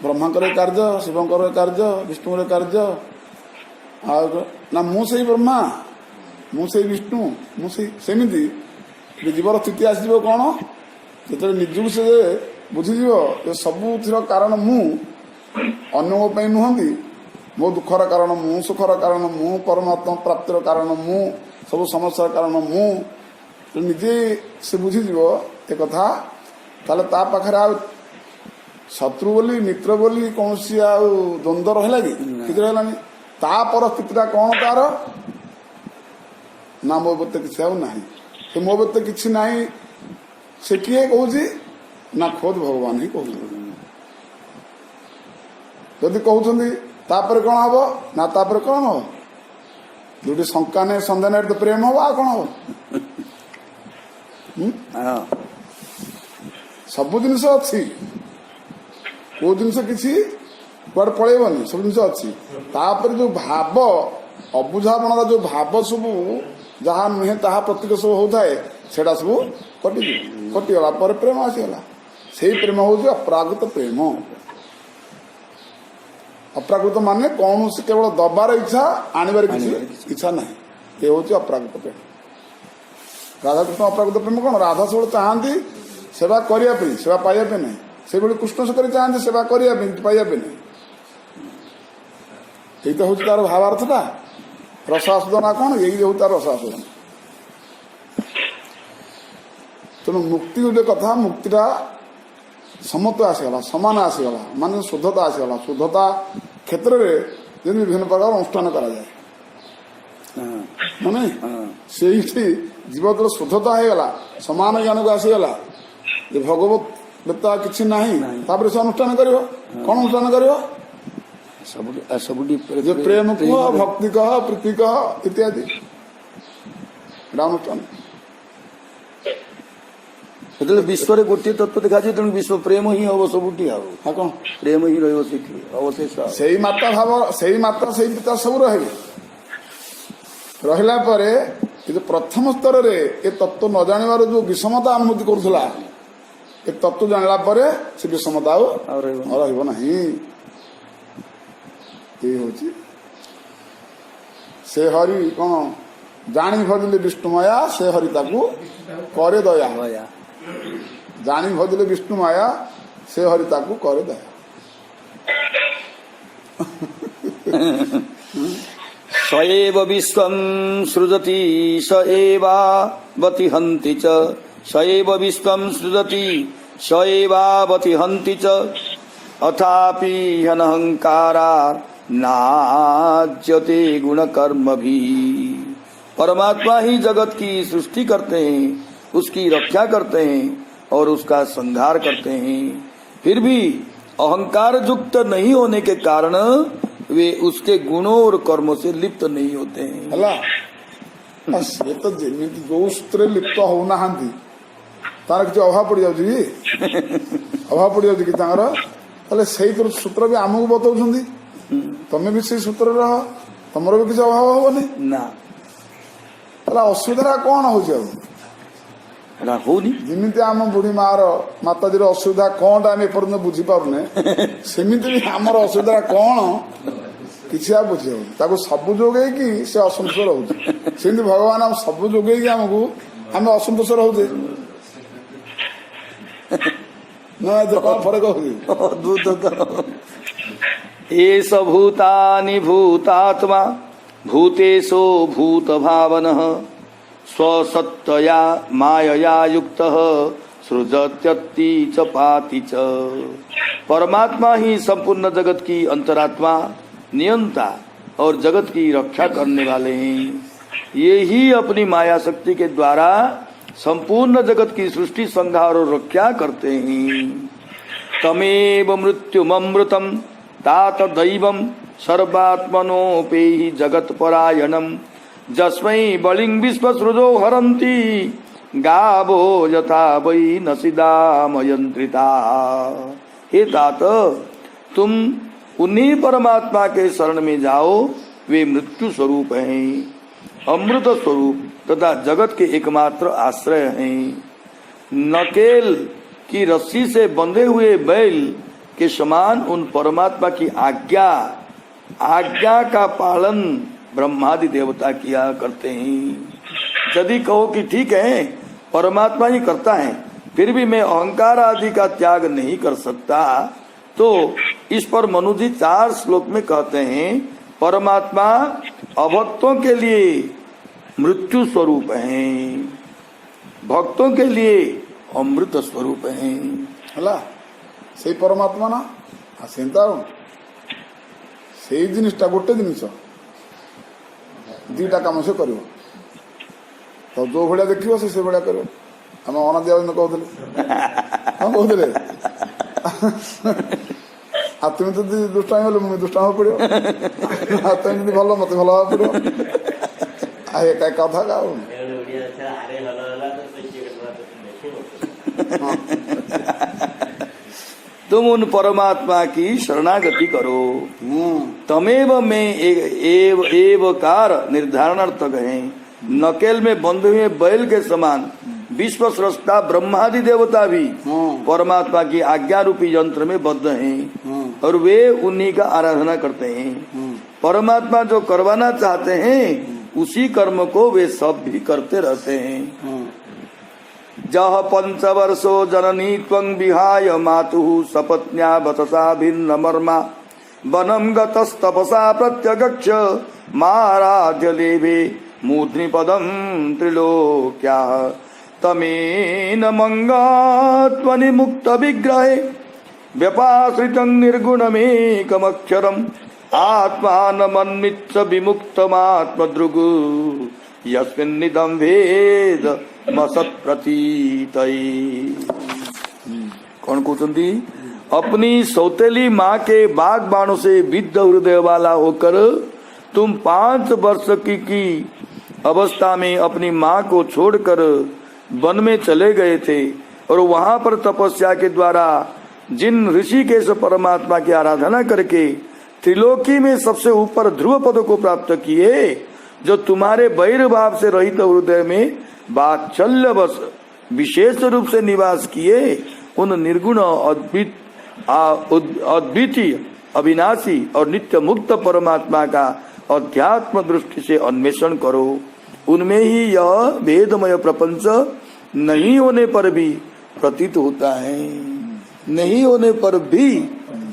ब्रह्मांकर कार्य, शिवंकर कार्य, विष्णुर कार्य। ना मु से ब्रह्मा, मु से विष्णु, मु से सेमिति जीवर स्थिति आसो कौन जो निजु से बुझीज सबुर कारण मु अन्य नुहति। मो दुखर कारण मु, सुखर कारण मु, परमात्मा प्राप्तिर कारण मु, सब समस्या कारण मु निजे से बुझीज ए कथा। ताले ता पाखरे आ शत्रु बोली मित्र बोली कौन सी द्वंद्व रहा कि किसी रहा तापर स्थितिटा कौन तार ना मो बते किसी ना मो बते किसी ना से किए कहूँ ना खोद भगवान ही कहूँ। जदि कहते तापर कौन हम ना तापर कौन हम जो शंका नहीं सन्देह नहीं तो प्रेम हम आ कौन हम। सब जिनस अच्छी को जिनस किसी कुआड़े पलैबनी, सब जिन अच्छी। तापर जो भाव अबुझापण जो भाव सब जहाँ नुहे ता प्रतीक सब होता है सेटा सब कटिगला पर प्रेम आसीगला। से प्रेम हूँ अपराकृत प्रेम। अपराकृत माने कौन से केवल दबार इच्छा आनिबार किसी इच्छा ना, ये हूँ अपराकृत प्रेम। राधाकृष्ण अपराकृत प्रेम कौन, राधा सब चाहती सेवा करने, सेवा पाइबा नहीं। से कृष्ण से चाहते सेवा करने पाइबा नहीं। यही तो हूँ तार भावार्थटा। रसास्वादना कौन, यही हूँ तार रसास्वादन। तेणु मुक्ति गोटे कथा, मुक्तिटा समत्व आसीगला, समान आसीगला, मान शुद्धता आसीगला। शुद्धता क्षेत्र में विभिन्न प्रकार अनुष्ठान कराए माने से जीव जो शुद्धता होगा समान ज्ञान को आसीगला ये भगवत बेता किसी ना से अनुष्ठान कर कौन अनुष्ठान कर जो प्रेम कह, भक्ति कह, प्रीति कह इत्यादि अनुष्ठान। जो विश्व गोटे तत्व देखा जाए तेणु विश्व प्रेम ही हम सबुटी हाँ कौन प्रेम ही रवशेष से मात्रा भाव से मात्रा से पिता सब रहा प्रथम स्तर में ये तत्व न जानिबार जो विषमता अनुभूति करुला ए तत्व जानला परे से विषमता रहिबो नाही। ये होची से हरि कौन जानी भजिले विष्णुमाया से हरि ताकू करे दया। जानी भजिले विष्णुमाया से हरि ताकू करे दया। सएव विश्वं सृजति स एवावति हन्ति च सएव विश्वं सृजति स एवावति हन्ति च अथापि ह्यनहंकारा नाज्यते गुण कर्म भी। परमात्मा ही जगत की सृष्टि करते हैं, उसकी रक्षा करते हैं और उसका संहार करते हैं। फिर भी अहंकार युक्त नहीं होने के कारण वे उसके गुणों और कर्मों से लिप्त नहीं होते हैं। हला से तो जेमिति जो सूत्र लिप्त होना हांती तार किछ अभाव पड़ जाउची अभाव पड़ जाउची कि तार तले सेही सूत्र भी आमको बताउछंदी तमे भी से सूत्र रह तमरो भी किछ अभाव होबनी ना। हला असुविधा कोन होची एटा होनी जेमिति आम बुढ़ी मार माताजीर असुविधा कौन आम एपर्यंत बुझी पारुने सेमिति भी आमर असुविधा कौन किसी आ बुझी ताको सबु जोगे कि से असंतोष रोचे सेमिति भगवान आम सबु जोगे कि आमको आम असंतोष रोचे ना तो कौन फर्क होगी एष भूतानि भूतात्मा भूतेषु भूत भावनः स्वसत्तया मायया युक्तः सृजत्यति च पाति च। परमात्मा ही संपूर्ण जगत की अंतरात्मा, नियंता और जगत की रक्षा करने वाले हैं। ये ही अपनी माया शक्ति के द्वारा संपूर्ण जगत की सृष्टि संहार और रक्षा करते हैं। तमेव मृत्युममृतम तात दैवम सर्वात्मनोपेहि जगत परायणम जस्मै बलिंग विश्वसृजो हरन्ति गावो यथा वै नसिदामयंत्रिता। हे तात, तुम उन्हीं परमात्मा के शरण में जाओ, वे मृत्यु स्वरूप हैं, अमृत स्वरूप तथा जगत के एकमात्र आश्रय हैं। नकेल की रस्सी से बंधे हुए बैल के समान उन परमात्मा की आज्ञा का पालन ब्रह्मादि देवता किया करते हैं। यदि कहो कि ठीक है परमात्मा ही करता है, फिर भी मैं अहंकार आदि का त्याग नहीं कर सकता, तो इस पर मनु जी 4 श्लोक में कहते हैं परमात्मा अभक्तों के लिए मृत्यु स्वरूप हैं, भक्तों के लिए अमृत स्वरूप हैं। हला से परमात्मा ना सेंता से जिनिसटा गोटे जिनिस दीटा काम से करियो तो जो भाया देखियो से भाया करियो। आम अनादिया कहते हाँ कहते तुम तो दुष्टामी बोले मुझे दुष्टाम पड़ो तुम जी भल मत भल भाव पड़ो एक कथा का तुम उन परमात्मा की शरणागति करो। तमेव में एवकार निर्धारणार्थक है। नकेल में बंधे हुए बैल के समान विश्व स्रष्टा ब्रह्मादि देवता भी परमात्मा की आज्ञा रूपी यंत्र में बद्ध हैं और वे उन्हीं का आराधना करते हैं। परमात्मा जो करवाना चाहते हैं उसी कर्म को वे सब भी करते रहते हैं। जह 5 वर्षो जननी त्वं विहाय मातुः सपत्न्या वतसा भिन्न मर्मा वनम गतस्तपसा प्रत्यगक्ष माराध्य लेभे मूर्ध्नि पदम त्रिलोक्या तमेन मंगात्मनि मुक्त विग्रहे व्यपाश्रितं निर्गुणमेकमक्षरम् आत्मानमन्विच्छ विमुक्तमात्मदृगु यस्मिन्निदं भेद मसत् प्रतीतये। कौन कहते अपनी सौतेली माँ के बाग बाणों से विद्ध हृदय वाला होकर तुम 5 वर्ष की अवस्था में अपनी माँ को छोड़कर वन में चले गए थे और वहां पर तपस्या के द्वारा जिन ऋषिकेश परमात्मा की आराधना करके त्रिलोकी में सबसे ऊपर ध्रुव पद को प्राप्त किए, जो तुम्हारे वैर भाव से रहित हृदय में वात्सल्यवश विशेष रूप से निवास किए, उन निर्गुण अद्वितीय अविनाशी और नित्य मुक्त परमात्मा का अध्यात्म दृष्टि से अन्वेषण करो। उनमें ही यह वेदमय प्रपंच नहीं होने पर भी प्रतीत होता है, नहीं होने पर भी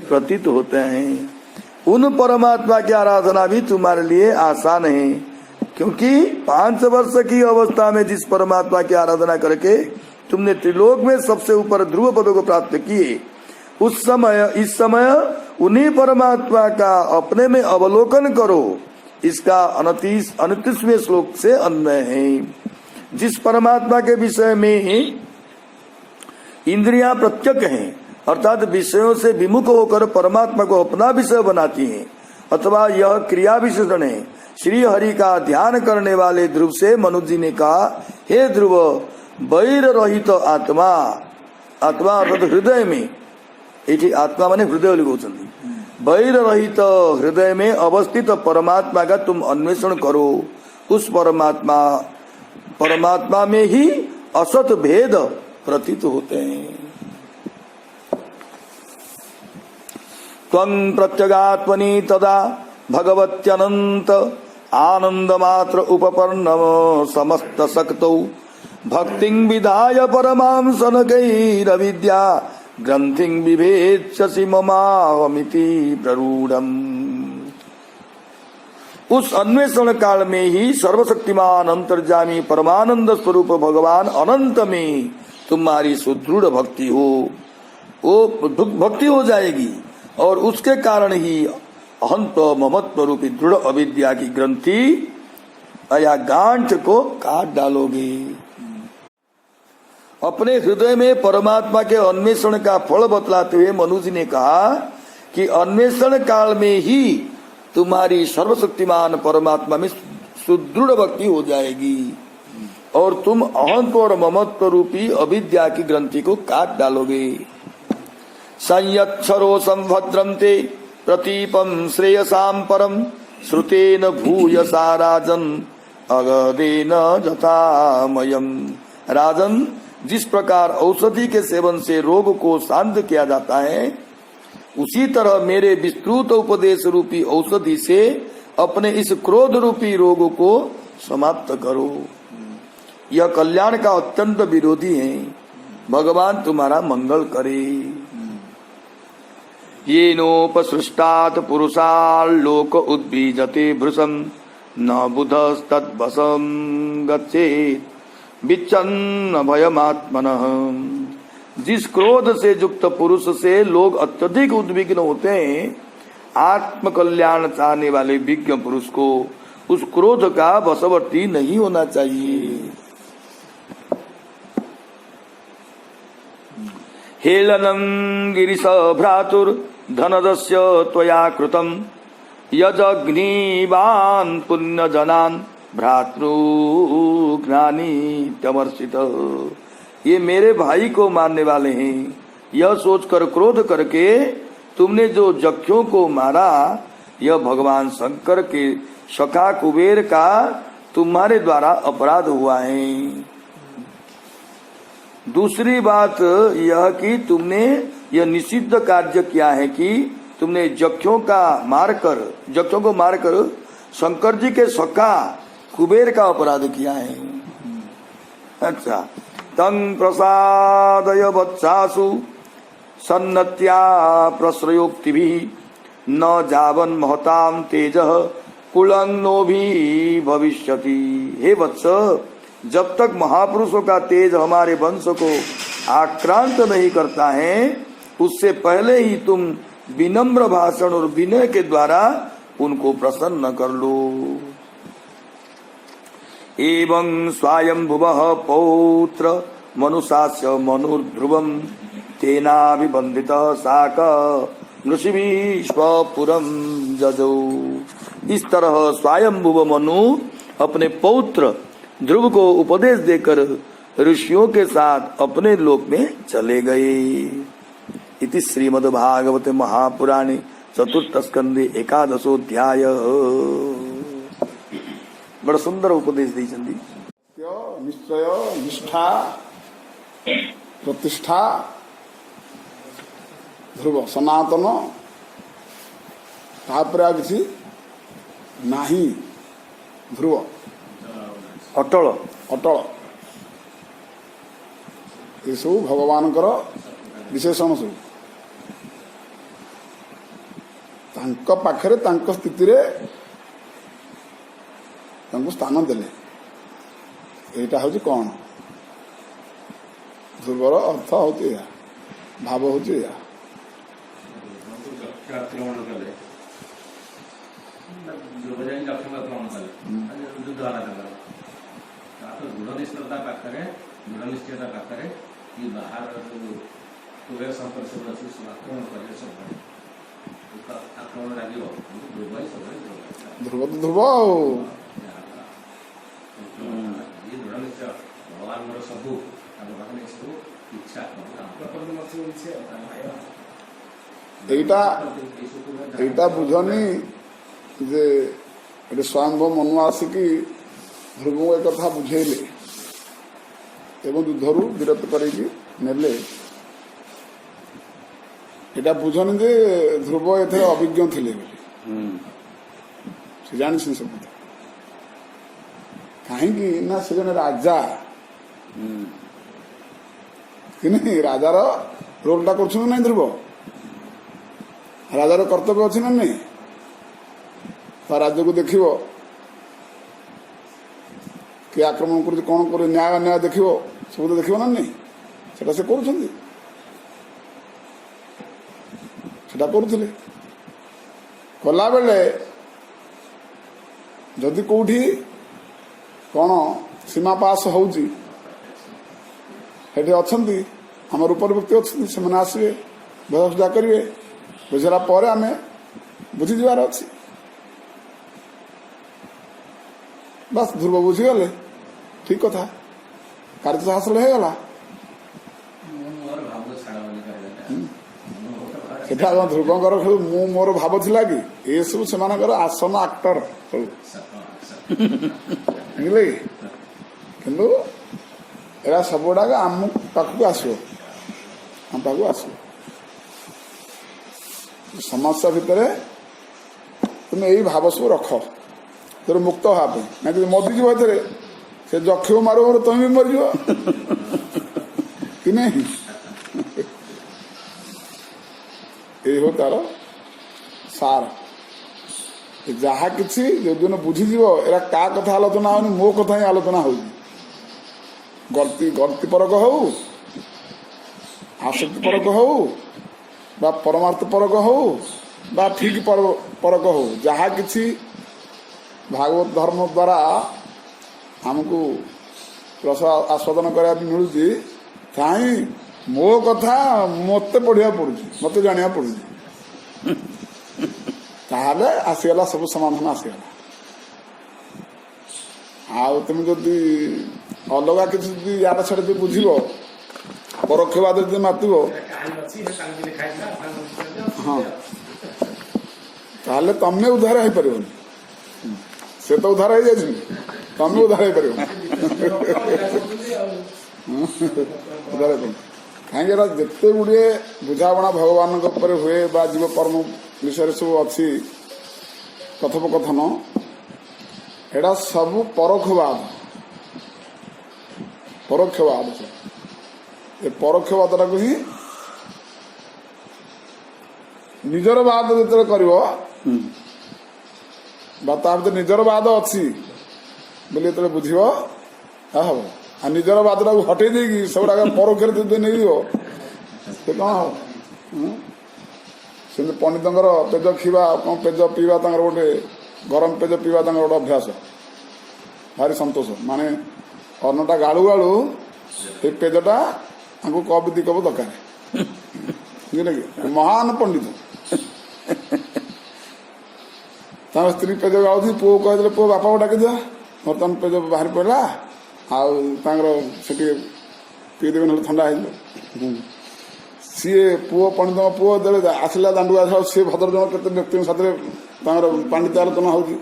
प्रतीत होते हैं। उन परमात्मा की आराधना भी तुम्हारे लिए आसान है, क्योंकि 5 वर्ष की अवस्था में जिस परमात्मा की आराधना करके तुमने त्रिलोक में सबसे ऊपर ध्रुव पदों को प्राप्त किए, इस समय उन्हीं परमात्मा का अपने में अवलोकन करो। इसका 29वें श्लोक से अन्वय है। जिस परमात्मा के विषय में इंद्रियां प्रत्यक्ष हैं, अर्थात विषयों से विमुख होकर परमात्मा को अपना विषय बनाती हैं, अथवा यह क्रिया विशेषण है, श्री हरि का ध्यान करने वाले ध्रुव से मनुज जी ने कहा, हे ध्रुव, वैर रहित आत्मा, आत्मा अर्थात हृदय में, ये आत्मा माने हृदय लिखुଛନ୍ତି, वैर रहित हृदय में अवस्थित परमात्मा का तुम अन्वेषण करो। उस परमात्मा में ही असत भेद प्रतीत होते हैं। त्वं प्रत्यगात्मनि तदा भगवत्यनंत आनंद मात्र उपपन्नम समस्त शक्तौ भक्तिं विधाय परमां सनकैरविद्या ग्रंथिं विभेत्स्यसि ममाहमिति प्ररूढ़म्। उस अन्वेषण काल में ही सर्वशक्तिमान अंतर्जामी परमानंद स्वरूप भगवान अनंत में तुम्हारी सुदृढ़ भक्ति हो, वो भक्ति हो जाएगी और उसके कारण ही अहंत ममत्व रूपी दृढ़ अविद्या की ग्रंथि या गांठ को काट डालोगे। अपने हृदय में परमात्मा के अन्वेषण का फल बतलाते हुए मनु जी ने कहा कि अन्वेषण काल में ही तुम्हारी सर्वशक्तिमान परमात्मा में सुदृढ़ भक्ति हो जाएगी और तुम अहंत और ममत्व रूपी अविद्या की ग्रंथि को काट डालोगे। संयच्छरो संभद्रन्ते प्रतीपम श्रेयसाम परम श्रुतेन भूयसा राजन अगदेन जथामयम। राजन, जिस प्रकार औषधि के सेवन से रोग को शांत किया जाता है, उसी तरह मेरे विस्तृत उपदेश रूपी औषधि से अपने इस क्रोध रूपी रोग को समाप्त करो। यह कल्याण का अत्यंत विरोधी है। भगवान तुम्हारा मंगल करे। येनोपसृष्टात् पुरुषाल्लोक उद्बीजते भृशं न बुधस्तद्वशं गच्छेत् विच्छन्न भयमात्मनः। जिस क्रोध से युक्त पुरुष से लोग अत्यधिक उद्विग्न होते हैं, आत्म कल्याण चाहने वाले विज्ञ पुरुष को उस क्रोध का वशवर्ती नहीं होना चाहिए। हेलनं गिरिश भ्रातुर धनदस्य त्वया कृतं यजग्निवान् पुण्यजनान् भ्रातृघ्नानि तमर्षित। ये मेरे भाई को मारने वाले हैं। यह सोचकर क्रोध करके तुमने जो जक्षों को मारा, यह भगवान शंकर के सखा कुबेर का तुम्हारे द्वारा अपराध हुआ है। दूसरी बात यह कि तुमने यह निषिद्ध कार्य किया है कि तुमने जक्षों को मारकर शंकर जी के सखा कुबेर का अपराध किया है। अच्छा, तं प्रसादय वत्सासु सन्नत्या प्रश्रयोक्तिभिः न जावन महताम तेजः कुलंगनो भी भविष्यति। हे वत्स, जब तक महापुरुषों का तेज हमारे वंश को आक्रांत नहीं करता है, उससे पहले ही तुम विनम्र भाषण और विनय के द्वारा उनको प्रसन्न कर लो। एवं स्वायंभुवः पौत्र मनुषास्य मनुर्ध्रुवं तेनाभिबन्धितः साक ऋषिभिः स्वपुरं जजौ। इस तरह स्वयंभुव मनु अपने पौत्र ध्रुव को उपदेश देकर ऋषियों के साथ अपने लोक में चले गए। इति श्रीमद्भागवते महापुराणे चतुर्थ स्कंदे 11ोऽध्याय। बड़ा सुंदर उपदेश देइछन्ति। निश्चय, निष्ठा, प्रतिष्ठा, ध्रुव सनातन तापर किसी नाही, ध्रुव अटल अटल, ये सब भगवान विशेषण सब तांक पाखरे तांक स्थिति रे तांको स्थान देले। एटा हूँ कौन ध्रुवर अर्थ होती है, भाव होती है। ଆକ୍ରମଣ କଲେ ଧ୍ରୁବଜାଇ ଲକ୍ଷ୍ମୀ ଆକ୍ରମଣ କଲେ ଯୁଦ୍ଧ ହେଲା ତାଙ୍କର ତାପରେ ଦୃଢ଼ ନିଷ୍ଠତା ପାଖରେ ଦୃଢ଼ ନିଶ୍ଚୟତା ପାଖରେ କି ବାହାର ସବୁ କୁବେର ସମ୍ପର୍କ ସବୁ ଅଛି ସବୁ ଆକ୍ରମଣ କରିବେ ସବୁବେଳେ ଆକ୍ରମଣ ଲାଗିବ ଧ୍ରୁବ ହିଁ ସବୁବେଳେ ଧ୍ରୁବ ତ ଧ୍ରୁବ ଆଉ ଇଏ ଦୃଢ଼ ନିଶ୍ଚୟ ଭଗବାନଙ୍କର ସବୁ ତାଙ୍କ ପାଖରେ ସବୁ ଇଚ୍ଛା এইটা বুঝনি যে এটি স্বয়ম্ভ মনু আসিকি ধ্রুবଙ୍କୁ ଏ କଥା ବୁଝେଇଲେ ଏବଂ ଯୁଦ୍ଧରୁ ବିରତ କରିକି ନେଲେ। এটা ବୁଝନି ଯେ ଧ୍ରୁବ ଏଥିରେ ଅଭିଜ୍ଞ ଥିଲେ ବୋଲି ସେ ଜାଣିଛନ୍ତି ସେ କଥା କାହିଁକି ନା ସେ ଜଣେ ରାଜା କି ନାହିଁ ରାଜାର ରୋଲଟା କରୁଛନ୍ତି ନାଇଁ ଧ୍ରୁବ ରାଜାର କର୍ତ୍ତବ୍ୟ ଅଛି ନା ନାଇଁ ତା ରାଜ୍ୟକୁ ଦେଖିବ କିଏ ଆକ୍ରମଣ କରୁଛି କ'ଣ କରୁଛି ନ୍ୟାୟ ଅନ୍ୟାୟ ଦେଖିବ ସବୁ ତ ଦେଖିବ ନା ନାଇଁ ସେଟା ସେ କରୁଛନ୍ତି ସେଟା କରୁଥିଲେ କଲାବେଳେ ଯଦି କୋଉଠି କ'ଣ ସୀମା ପାସ୍ ହଉଛି ସେଠି ଅଛନ୍ତି ଆମର ଉପର ବ୍ୟକ୍ତି ଅଛନ୍ତି ସେମାନେ ଆସିବେ ବୁଝାସୁଝା କରିବେ ବୁଝିଲା ପରେ ଆମେ ବୁଝିଯିବାର ଅଛି ବାସ୍ ଧ୍ରୁବ ବୁଝିଗଲେ ଠିକ କଥା କାର୍ଯ୍ୟ ହାସଲ ହେଇଗଲା ସେଟା ଧ୍ରୁବଙ୍କର ମୁଁ ମୋର ଭାବ ଥିଲା କି ଏସବୁ ସେମାନଙ୍କର ଆସନ ଆକ୍ଟର ସବୁ ବୁଝିଲେ କି କିନ୍ତୁ ଏରା ସବୁଗୁଡାକ ଆମ ପାଖକୁ ଆସିବ ଆମ ପାଖକୁ ଆସିବ ସମସ୍ୟା ଭିତରେ ତୁମେ ଏଇ ଭାବ ସବୁ ରଖ ତୋର ମୁକ୍ତ ହେବା ପାଇଁ ନା ଯଦି ମରିଯିବ ଏଥିରେ ସେ ଯକ୍ଷକୁ ମାରୁ ମାରୁ ତମେ ବି ମରିଯିବ କି ନାହିଁ ଏଇ ହଉ ତାର ସାର ଯାହା କିଛି ଯୋଉଦିନ ବୁଝିଯିବ ଏରା କାହା କଥା ଆଲୋଚନା ହଉନି ମୋ କଥା ହିଁ ଆଲୋଚନା ହଉଛି ଗଳ୍ପୀ ପରକ ହଉ ଆସକ୍ତି ପରକ ହଉ ବା ପରମାର୍ଥ ପରକ ହଉ ବା ଠିକ ପରକ ହଉ ଯାହା କିଛି ଭାଗବତ ଧର୍ମ ଦ୍ୱାରା ଆମକୁ ରସ ଆସ୍ୱାଦନ କରିବା ପାଇଁ ମିଳୁଛି କାହିଁ ମୋ କଥା ମତେ ପଢିବାକୁ ପଡୁଛି ମତେ ଜାଣିବାକୁ ପଡୁଛି ତାହେଲେ ଆସିଗଲା ସବୁ ସମାଧାନ ଆସିଗଲା ଆଉ ତୁମେ ଯଦି ଅଲଗା କିଛି ଯଦି ୟାର ଛାଡି ଯଦି ବୁଝିବ ପରୋକ୍ଷବାଦ ଯଦି ମାତିବ ହଁ ତାହେଲେ ତମେ ଉଦ୍ଧାର ହେଇପାରିବନି ସେ ତ ଉଦ୍ଧାର ହେଇଯାଇଛନ୍ତି ତମେ ଉଦ୍ଧାର ହେଇପାରିବନି ଉଦ୍ଧାର ହେଇପାରିବ କାହିଁକି ଏରା ଯେତେ ଗୁଡ଼ିଏ ବୁଝାବଣା ଭଗବାନଙ୍କ ଉପରେ ହୁଏ ବା ଜୀବ କର୍ମ ବିଷୟରେ ସବୁ ଅଛି କଥୋପକଥନ ଏଟା ସବୁ ପରୋକ୍ଷବାଦ ଏ ପରୋକ୍ଷବାଦଟାକୁ ହିଁ ନିଜର ବାଦ ଯେତେବେଳେ କରିବ ବା ତା ଭିତରେ ନିଜର ବାଦ ଅଛି ବୋଲି ଯେତେବେଳେ ବୁଝିବ ତାହା ହବ ଆଉ ନିଜର ବାଦଟାକୁ ହଟେଇ ଦେଇକି ସେଗୁଡ଼ାକ ପରୋକ୍ଷରେ ଯଦି ନେଇଯିବ ସେ କ'ଣ ହବ ସେମିତି ପଣ୍ଡିତଙ୍କର ପେଜ ଖିଇବା କ'ଣ ପେଜ ପିଇବା ତାଙ୍କର ଗୋଟେ ଗରମ ପେଜ ପିଇବା ତାଙ୍କର ଗୋଟେ ଅଭ୍ୟାସ ଭାରି ସନ୍ତୋଷ ମାନେ ଅନ୍ନଟା ଗାଳୁ ଗାଳୁ ସେଇ ପେଜଟା ତାଙ୍କୁ କପ୍ ଦି କପ୍ ଦରକାର ବୁଝିଲେ କି ମହାନ ପଣ୍ଡିତ ତାଙ୍କ ସ୍ତ୍ରୀ ପେଜ ଗାଳୁଛି ପୁଅ କହିଦେଲେ ପୁଅ ବାପାକୁ ଡାକିଦିଅ ବର୍ତ୍ତମାନ ପେଜ ବାହାରି ପଡ଼ିଲା ଆଉ ତାଙ୍କର ସେଠି ପିଇଦେବେ ନହେଲେ ଥଣ୍ଡା ହେଇଯିବ ସିଏ ପୁଅ ପଣ୍ଡିତଙ୍କ ପୁଅ ଯେତେବେଳେ ଆସିଲା ଦାଣ୍ଡକୁ ଆସିଲା ସିଏ ଭଦ୍ର ଜଣ କେତେ ବ୍ୟକ୍ତିଙ୍କ ସାଥିରେ ତାଙ୍କର ପାଣ୍ଡିତ୍ୟ ଆଲୋଚନା ହଉଛି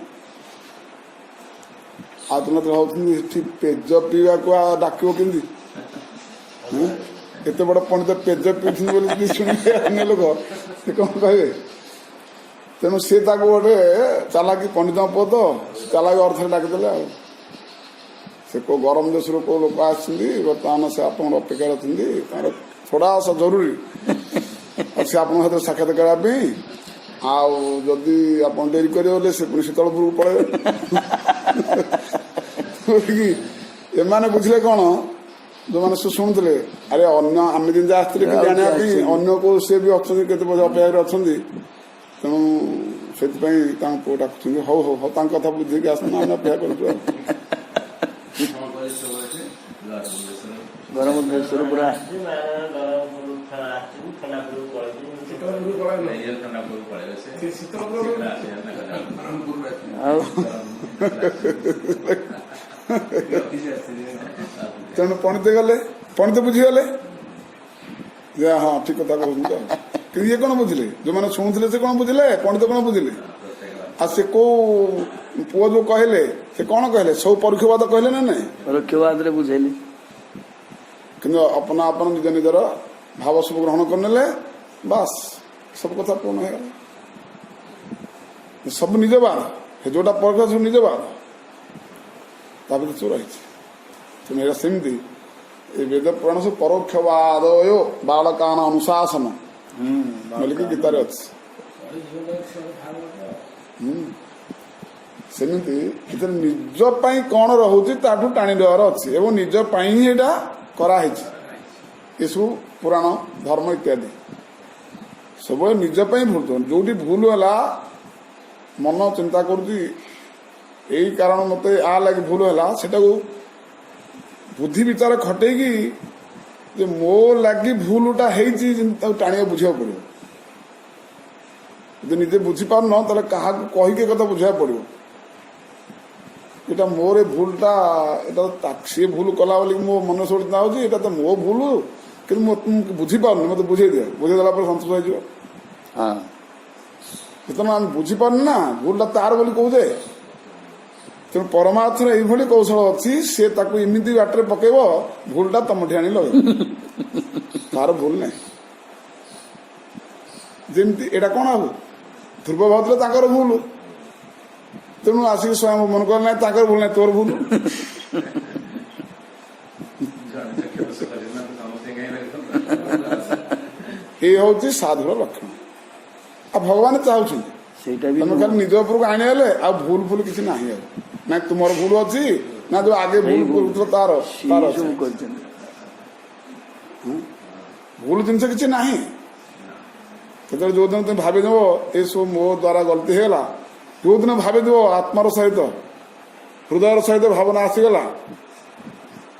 ଆଲୋଚନା ହଉଛନ୍ତି ସେଠି ପେଜ ପିଇବାକୁ ଆଉ ଡାକିବ କେମିତି ଏତେ ବଡ ପଣ୍ଡିତ ପେଜ ପିଉଛନ୍ତି ବୋଲି ଯଦି ଶୁଣିବେ ଅନ୍ୟ ଲୋକ ସେ କ'ଣ କହିବେ ତେଣୁ ସିଏ ତାକୁ ଗୋଟେ ଚାଲାକି ପଣ୍ଡିତଙ୍କ ପୁଅ ତ ଚାଲାକି ଅର୍ଥରେ ଡାକିଦେଲେ ଆଉ ସେ କୋଉ ଗରମ ଦେଶରୁ କୋଉ ଲୋକ ଆସିଛନ୍ତି ବର୍ତ୍ତମାନ ସେ ଆପଣଙ୍କ ଅପେକ୍ଷାରେ ଅଛନ୍ତି ତାଙ୍କର ଥୋଡ଼ା ଜରୁରୀ ଅଛି ଆପଣଙ୍କ ସାଥିରେ ସାକ୍ଷାତ କରିବା ପାଇଁ ଆଉ ଯଦି ଆପଣ ଡେରି କରିବେ ବୋଲେ ସେ ପୁଣି ଶୀତଳପୁରକୁ ପଳେଇବେ ଏମାନେ ବୁଝିଲେ କ'ଣ ଯୋଉମାନେ ସେ ଶୁଣୁଥିଲେ ଆରେ ଅନ୍ୟ ଆମେ ଯେମିତି ଆସିଥିଲେ କିନ୍ତୁ ଜାଣିବା ପାଇଁ ଅନ୍ୟ କୋଉ ସେ ବି ଅଛନ୍ତି କେତେ ଅପେକ୍ଷାରେ ଅଛନ୍ତି ତେଣୁ ସେଥିପାଇଁ ତାଙ୍କ ପୁଅ ଡାକୁଛନ୍ତି ହଉ ହଉ ହଉ ତାଙ୍କ କଥା ବୁଝିକି ଆସନ୍ତୁ ଆମେ ଅପେକ୍ଷା କରୁଛୁ ଆଉ ଗରମେଶ୍ୱର ପୁରା ଆଉ ତେଣୁ ପଣ୍ଡିତ ଗଲେ ପଣ୍ଡିତ ବୁଝିଗଲେ ଯେ ହଁ ଠିକ କଥା କହୁଛନ୍ତି ଆଉ କିନ୍ତୁ ଇଏ କଣ ବୁଝିଲେ ଯୋଉମାନେ ଶୁଣୁଥିଲେ ସେ କଣ ବୁଝିଲେ ପଣ୍ଡିତ କଣ ବୁଝିଲେ ଆଉ ସେ କୋଉ ପୁଅ ଯୋଉ କହିଲେ ସେ କଣ କହିଲେ ସବୁ ପରୋକ୍ଷବାଦ କହିଲେ ନା ନାଇଁ ପରୋକ୍ଷବାଦରେ ବୁଝେଇଲେ କିନ୍ତୁ ଆପନା ଆପଣ ନିଜ ନିଜର ଭାବ ସବୁ ଗ୍ରହଣ କରିନେଲେ ବାସ୍ ସବୁ କଥା ପୂର୍ଣ୍ଣ ହେଇଗଲା ସବୁ ନିଜ ବାଦ ଯୋଉଟା ପରୋକ୍ଷ ସବୁ ନିଜ ବାଦ ତା ଭିତରେ ସବୁ ରହିଛି ତେଣୁ ଏଇଟା ସେମିତି ଏ ବେଦ ପୁରାଣ ସବୁ ପରୋକ୍ଷବାଦ ବାଳକାନ ଅନୁଶାସନ ବୋଲିକି ଗୀତାରେ ଅଛି ସେମିତି ଏଥିରେ ନିଜ ପାଇଁ କଣ ରହୁଛି ତାଠୁ ଟାଣି ଦେବାର ଅଛି ଏବଂ ନିଜ ପାଇଁ ହିଁ ଏଇଟା କରାହେଇଛି ଏସବୁ ପୁରାଣ ଧର୍ମ ଇତ୍ୟାଦି ସବୁବେଳେ ନିଜ ପାଇଁ ଭୁଲ ଯୋଉଠି ଭୁଲ ହେଲା ମନ ଚିନ୍ତା କରୁଛି ଏଇ କାରଣ ମତେ ଆ ଲାଗି ଭୁଲ ହେଲା ସେଟାକୁ ବୁଦ୍ଧି ବିଚାର ଖଟେଇକି ଯେ ମୋ ଲାଗି ଭୁଲଟା ହେଇଛି ତାକୁ ଟାଣିବାକୁ ବୁଝିବାକୁ ପଡିବ ଯଦି ନିଜେ ବୁଝିପାରୁନ ତାହେଲେ କାହାକୁ କହିକି କଥା ବୁଝିବାକୁ ପଡିବ ଏଇଟା ମୋର ଭୁଲଟା ଏଇଟା ସିଏ ଭୁଲ କଲା ବୋଲି ମୋ ମନ ଚିନ୍ତା ହଉଛି ଏଇଟା ତ ମୋ ଭୁଲ କିନ୍ତୁ ମୁଁ ବୁଝିପାରୁନି ମତେ ବୁଝେଇ ଦିଅ ବୁଝେଇ ଦେଲା ପରେ ସନ୍ତୋଷ ହେଇଯିବ ଯେତେବେଳେ ଆମେ ବୁଝିପାରୁନି ନା ଭୁଲଟା ତାର ବୋଲି କହୁଛେ ତେଣୁ ପରମାର୍ଥରେ ଏଇଭଳି କୌଶଳ ଅଛି ସେ ତାକୁ ଏମିତି ବାଟରେ ପକେଇବ ଭୁଲଟା ତମଠି ଆଣି ଲଗେଇବ ତାର ଭୁଲ ନାହିଁ ଯେମିତି ଏଇଟା କଣ ହବ ଧ୍ରୁବ ଭାବୁଥିଲେ ତାଙ୍କର ଭୁଲ ତେଣୁ ଆସିକି ସ୍ୱୟଂ ମନେ କଲେ ନାହିଁ ତାଙ୍କର ଭୁଲ ନାହିଁ ତୋର ଭୁଲ ଏଇ ହଉଛି ସାଧୁର ଲକ୍ଷଣ ଆଉ ଭଗବାନ ଚାହୁଁଛନ୍ତି ସେଇଟା ବି ତମେ ଖାଲି ନିଜ ଉପରକୁ ଆଣିଗଲେ ଆଉ ଭୁଲ ଫୁଲ କିଛି ନାହିଁ ଆଉ ନାଇଁ ତୁମର ଭୁଲ ଅଛି ନା ଯୋଉ ଆଗେ ଭୁଲ କରୁଥିଲ ତାର କରିଛନ୍ତି ଭୁଲ ଜିନିଷ କିଛି ନାହିଁ ସେତେବେଳେ ଯୋଉଦିନ ତୁମେ ଭାବିଦେବ ଏସବୁ ମୋ ଦ୍ୱାରା ଗଲତି ହେଇଗଲା ଯୋଉଦିନ ଭାବିଦେବ ଆତ୍ମାର ସହିତ ହୃଦୟର ସହିତ ଭାବନା ଆସିଗଲା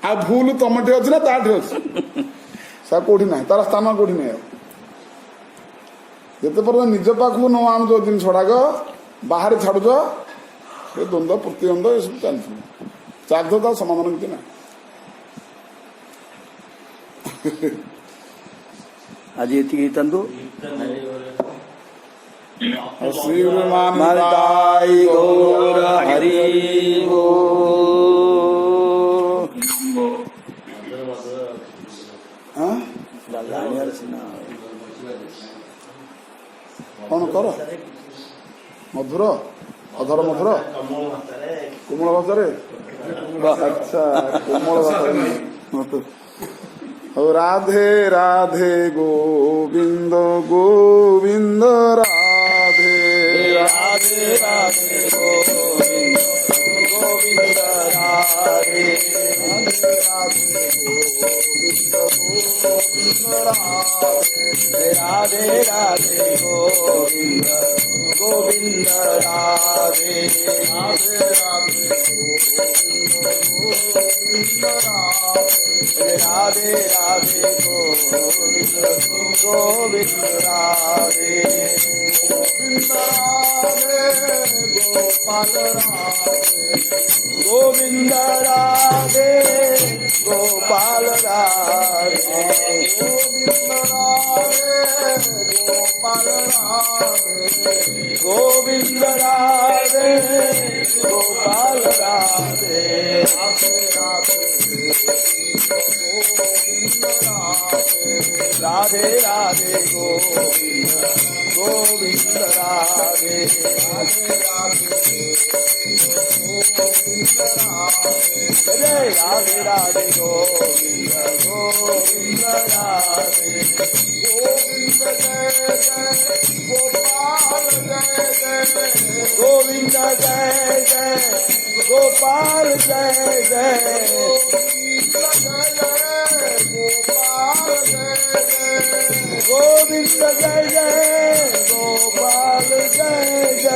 ଆଉ ଭୁଲ ତମଠି ଅଛି ନା ତାଠି ଅଛି ସେ କୋଉଠି ନାହିଁ ତାର ସ୍ଥାନ କୋଉଠି ନାହିଁ ଆଉ ଯେତେ ପର୍ଯ୍ୟନ୍ତ ନିଜ ପାଖକୁ ନ ଆଣୁଛ ଜିନିଷ ଗୁଡାକ ବାହାରେ ଛାଡୁଛ ସେ ଦ୍ୱନ୍ଦ୍ୱ ପ୍ରତିଦ୍ୱନ୍ଦ୍ୱ ଏସବୁ ଚାଲିଥିବ ଚାଲିଥିବ ତାର ସମାଧାନ କିଛି ନାହିଁ ଆଜି ଏତିକି ହେଇଥାନ୍ତୁ ଶ୍ରୀ ଗୁରୁମାନ ଗୌର ହରି କଣ କର ମଧୁର ଅଧର ମଧୁର କୋମଳ ଭାଷାରେ ଆଚ୍ଛା କୋମଳ ଭାଷାରେ ହଉ ରାଧେ ରାଧେ ଗୋବିନ୍ଦ ଗୋବିନ୍ଦ ରାଧେ ରାଧେ ରାଧେ ଗୋବିନ୍ଦ ଗୋବିନ୍ଦ ରାଧେ ରାଧେ ରାଧେ ଗୋବିନ୍ଦ ଗୋବିନ୍ଦ ରାଧେ राधे राधे गोविंद गोविंद राधे राधे राधे गोविंद गोविंद राधे राधे राधे गोविंद गोविंद राधे गोविंद राधे गोपाल राधे गोविंद राधे गोपाल राधे गोविंद राधे गोपाल राधे गोविंद राधे गोपाल राधे राधे राधे गोविंद राधे राधे राधे गोविंद गोविंद राधे राधे राधे गोविंद राधे जय राधे राधे गोविंद गोविंद राधे गोविंद जय जय गोपाल जय जय गोविंद जय जय गोपाल जय जय गोविंद जय जय गोपाल जय जय गोविंद जय जय गोपाल जय जय